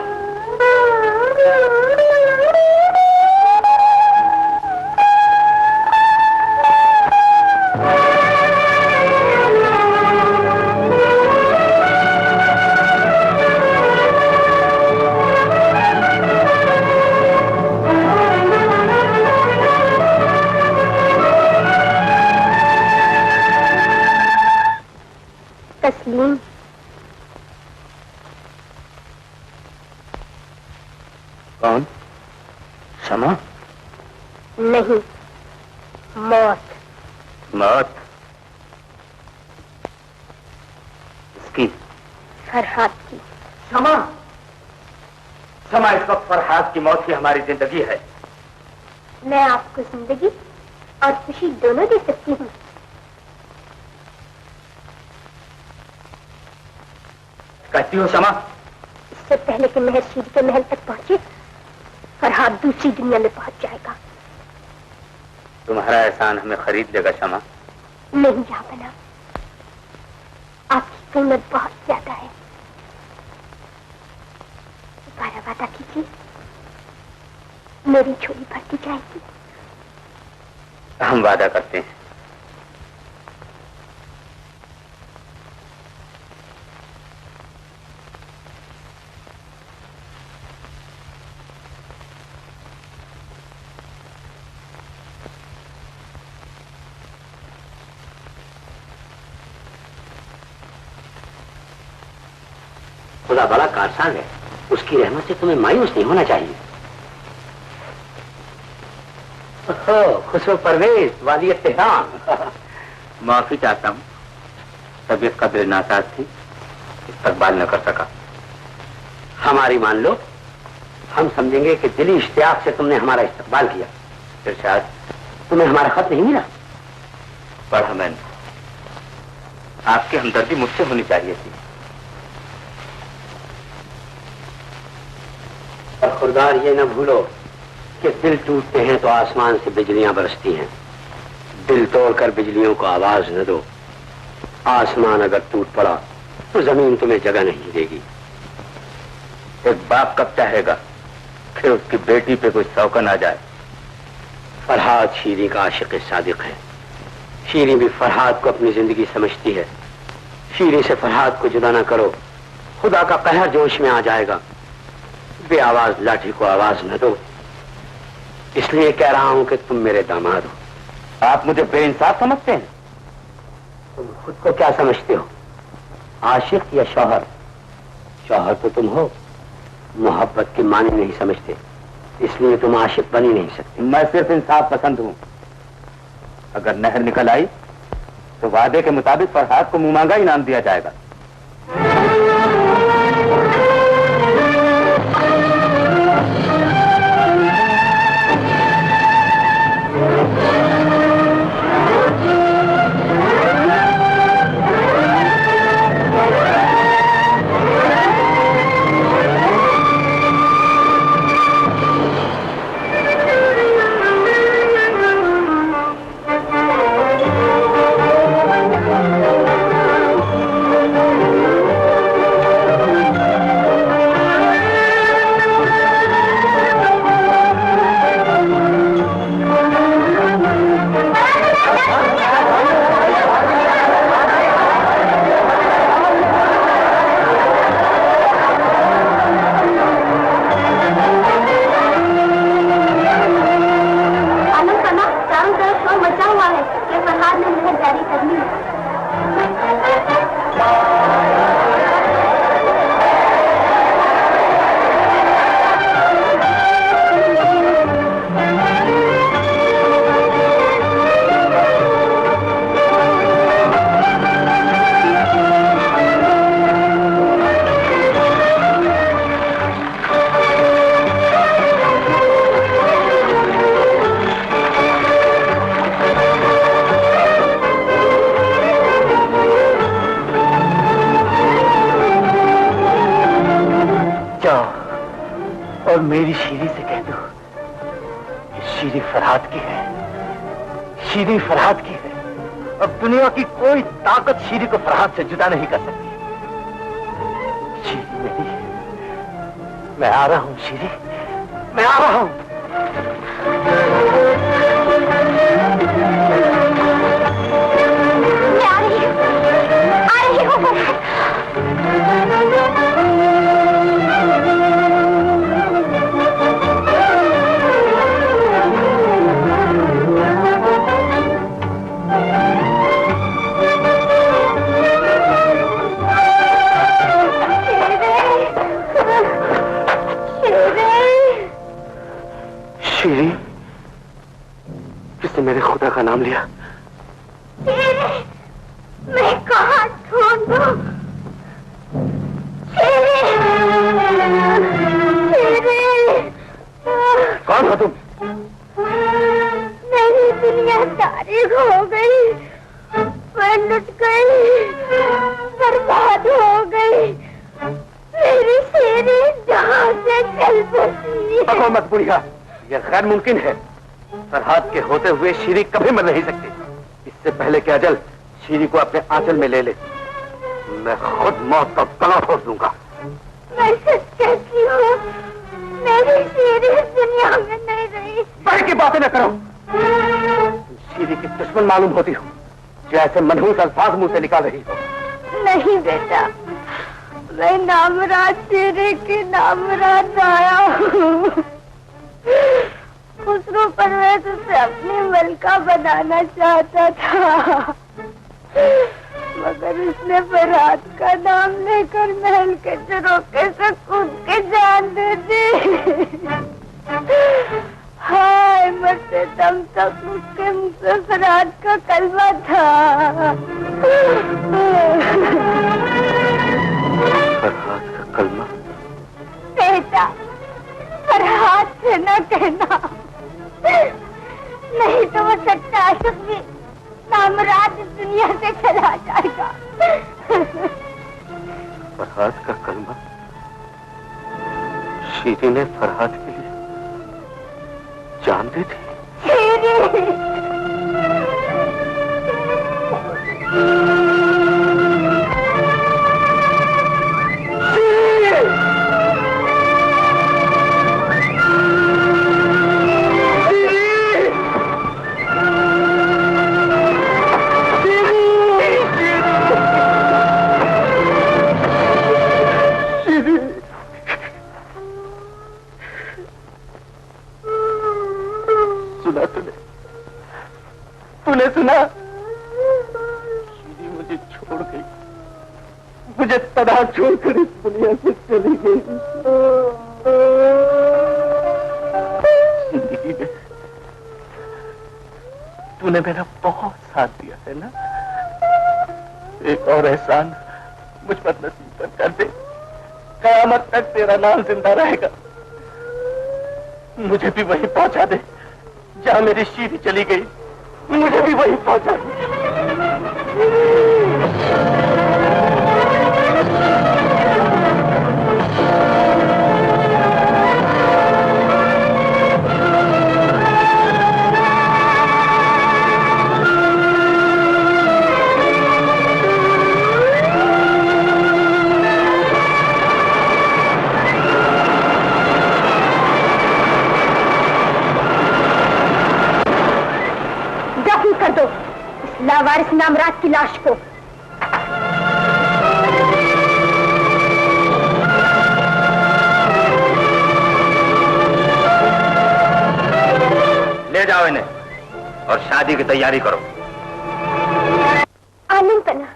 तस्लीम, कौन? शमा? नहीं, मौत। मौत? इसकी? फरहाद की। शमा? शमा, इस वक्त फरहाद की मौत ही हमारी जिंदगी है। मैं आपको जिंदगी और खुशी दोनों दे सकती हूँ। कहती हो शमा? इससे पहले कि मेहर शीरी के महल तक पहुंचे, फरहाद दूसरी दुनिया में पहुंच जाएगा। तुम्हारा एहसान हमें खरीद लेगा शमा? नहीं जा बना, आपकी कीमत बहुत ज्यादा है। दोबारा वादा कीजिए, मेरी झोली भरती जाएगी। हम वादा करते हैं। खुदा बड़ा कारसान है, उसकी रहमत से तुम्हें मायूस नहीं होना चाहिए। खुशबू परवेज, वाली तेहरान। माफी चाहता हूँ, तबीयत का दिल नासाज थी, इस्तकबाल न कर सका। हमारी मान लो, हम समझेंगे कि दिली इश्तियाक से तुमने हमारा इस्तकबाल किया। इरशाद, तुम्हें हमारा खत नहीं मिला? पढ़ा मैंने। आपकी हमदर्दी मुझसे होनी चाहिए थी। और खुरदार ये न भूलो कि दिल टूटते हैं तो आसमान से बिजलियां बरसती हैं। दिल तोड़कर बिजलियों को आवाज न दो। आसमान अगर टूट पड़ा तो जमीन तुम्हें जगह नहीं देगी। एक बाप कब चाहेगा फिर उसकी बेटी पे कोई शौकन आ जाए। फरहाद शीरी का आशिक सादिक है। शीरी भी फरहाद को अपनी जिंदगी समझती है। शीरी से फरहाद को जुदा न करो, खुदा का कहर जोश में आ जाएगा। बे आवाज लाठी को आवाज न दो। इसलिए कह रहा हूं कि तुम मेरे दामाद हो। आप मुझे बेइंसाफ समझते हैं? तुम खुद को क्या समझते हो, आशिक या शौहर? शौहर तो तुम हो, मोहब्बत की मानी नहीं समझते, इसलिए तुम आशिक बन ही नहीं सकते। मैं सिर्फ इंसाफ पसंद हूं। अगर नहर निकल आई तो वादे के मुताबिक फरहाद को मुंह मांगा इनाम दिया जाएगा। और मेरी शीरी से कह दो, शीरी फरहाद की है, शीरी फरहाद की है। अब दुनिया की कोई ताकत शीरी को फरहाद से जुदा नहीं कर सकती। मैं आ रहा हूँ शीरी, मैं आ रहा हूँ। मैं आ रही हूँ, आ रही हूँ। शीरी, किसने मेरे खुदा का नाम लिया? मैं कहाँ ढूंढूं? कौन हो तुम? मेरी दुनिया तारीख हो गई, मैं लुट गई, बर्बाद हो गई। मेरी शेरी जहाँ से चल बसी। पको मत बुढ़िया, यह गैर मुमकिन है। सरहद के होते हुए शीरी कभी मर नहीं सकती। इससे पहले कि अजल शीरी को अपने आंचल में ले ले, मैं खुद मौत का गला फोड़ दूंगा। मैं सच कहती हूँ, मेरी शीरी इस दुनिया में नहीं रही। बड़े की बातें न करो। तुम शीरी की दुश्मन मालूम होती हो, जो ऐसे मनहूस अल्फाज मुंह से निकाल रही हो। नहीं बेटा, मैं नामराज शीरी की नामराज आया हूँ। खुसरो परवेज उसे अपनी मलका बनाना चाहता था, मगर उसने फरहाद का नाम लेकर महल के झरोखे से कूद के जान दे दी। हाय, मरते दम तक उसके मुंह से फरहाद का कलमा था। फरहाद का कलमा? बेटा, फरहाद से न कहना, नहीं तो वो सच्चा आशिक भी नामराज इस दुनिया से चला जाएगा। फरहाद का कलमा? शीरी ने फरहाद के लिए जान दे दी? तूने सुना? शीरी मुझे छोड़ गई, मुझे तदा छोड़कर इस दुनिया से चली गई। जिंदगी में तूने मेरा बहुत साथ दिया है ना? एक और एहसान मुझ पर नसीब पर कर दे, कयामत तक तेरा नाम जिंदा रहेगा। मुझे भी वहीं पहुंचा दे जहां मेरी शीरी चली गई, मुझे भी वहीं पहुंचा दे। कर दो इस लावारिस नामराज की लाश को। ले जाओ इन्हें और शादी की तैयारी करो। आनंद पना,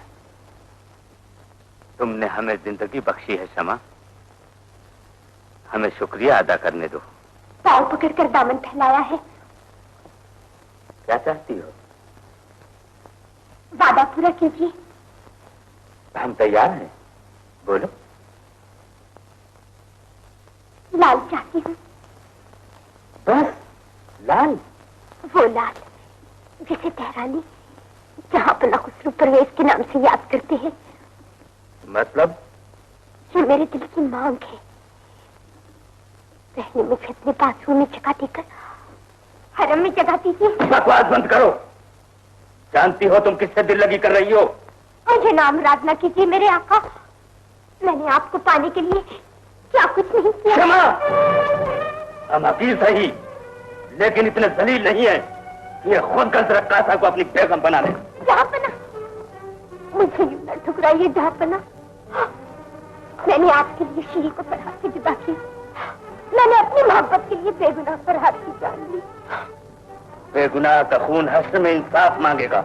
तुमने हमें जिंदगी बख्शी है शमा, हमें शुक्रिया अदा करने दो। पाँव पकड़कर दामन फैलाया है। क्या चाहती हो? वादा पूरा कीजिए। हम तैयार हैं, बोलो। लाल चाहती हूँ। बस लाल? वो लाल जिसे तेहरानी जहाँ अपना खुसरो परवेज के नाम से याद करते हैं। मतलब? ये मेरे दिल की मांग है। पहले मुझे अपने बाथरूम में जगह देकर हरम में जगह दीजिए। बकवास बंद करो। जानती हो तुम किससे दिल लगी कर रही हो? मुझे नामराज ना कीजिए मेरे आका। मैंने आपको पाने के लिए क्या कुछ नहीं किया। क्षमा, हम अकील सही, लेकिन इतने जलील नहीं है कि ये खुद गलत रक्कासा को अपनी बेगम बना ले। जहाँपना, मुझे यूं न ठुकराइए जहाँपना। मैंने आपके लिए शीरी को फरहाद से जुदा किया। मैंने अपनी मोहब्बत के लिए बेगुनाह फरहाद की जान ली। बेगुनाह का खून हश्र में इंसाफ मांगेगा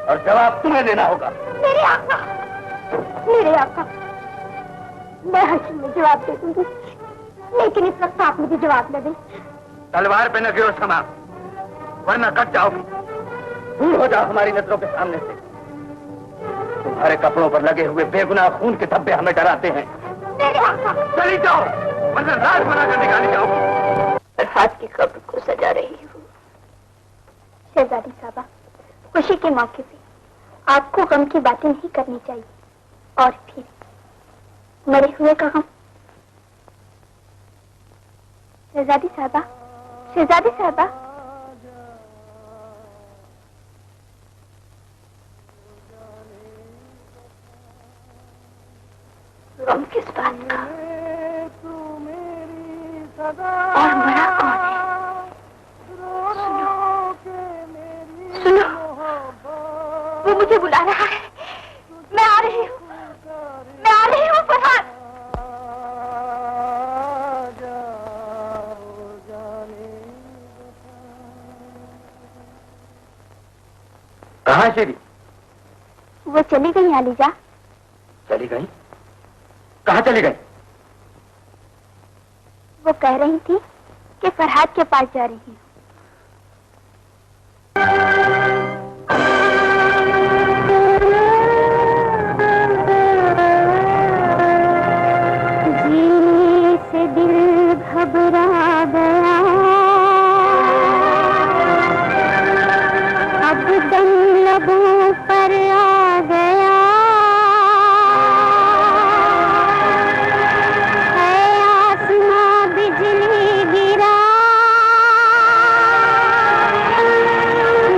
और जवाब तुम्हें देना होगा। मेरे आका, मेरे आका, मैं हश्र में जवाब दे दूंगी, लेकिन इस वक्त आप मुझे जवाब न दें। तलवार पे न गिरो क्षमा, वरना कट जाओगी। दूर हो जाओ हमारी नजरों के सामने से। तुम्हारे कपड़ों पर लगे हुए बेगुनाह खून के धब्बे हमें डराते हैं। मेरे आका, चली जाओ, वरना लाश बनाकर निकाली जाओगी। फरहाद की कब्र को सजा रही हूँ। शहजादी साहबा, खुशी के मौके पे आपको गम की बातें नहीं करनी चाहिए, और फिर मरे हुए का गम। शहजादी साहबा, शहजादी साहबा, गम किस बात का और मरा कौन है? सुनो, वो मुझे बुला रहा है। मैं आ रही हूँ, मैं आ रही हूँ फरहाद। कहाँ शीरी? वो चली गई आलीजा। चली गई? कहाँ चली गई? वो कह रही थी कि फरहाद के पास जा रही हूँ। जी से दिल घबरा गया, अब दम लबों पर आ गया। है आसमां बिजली गिरा,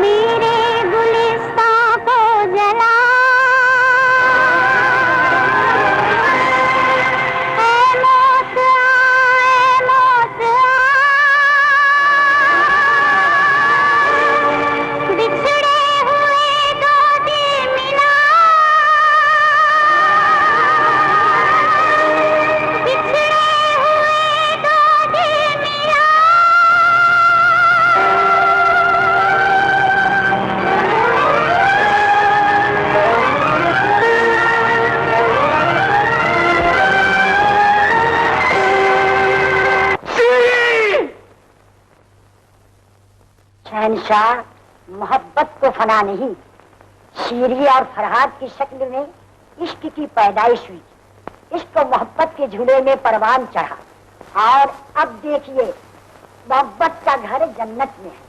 मेरे गुलिस्तां को जला। ऐ मौत आ, मौत आ, बिछड़े हुए दो दिल मिला, बिछड़े हुए दो दिल मिला। शहनशाह, मोहब्बत को फना नहीं, शीरी और फरहाद की शक्ल में इश्क की पैदाइश हुई। इश्क और मोहब्बत के झूले में परवान चढ़ा, और अब देखिए मोहब्बत का घर जन्नत में है।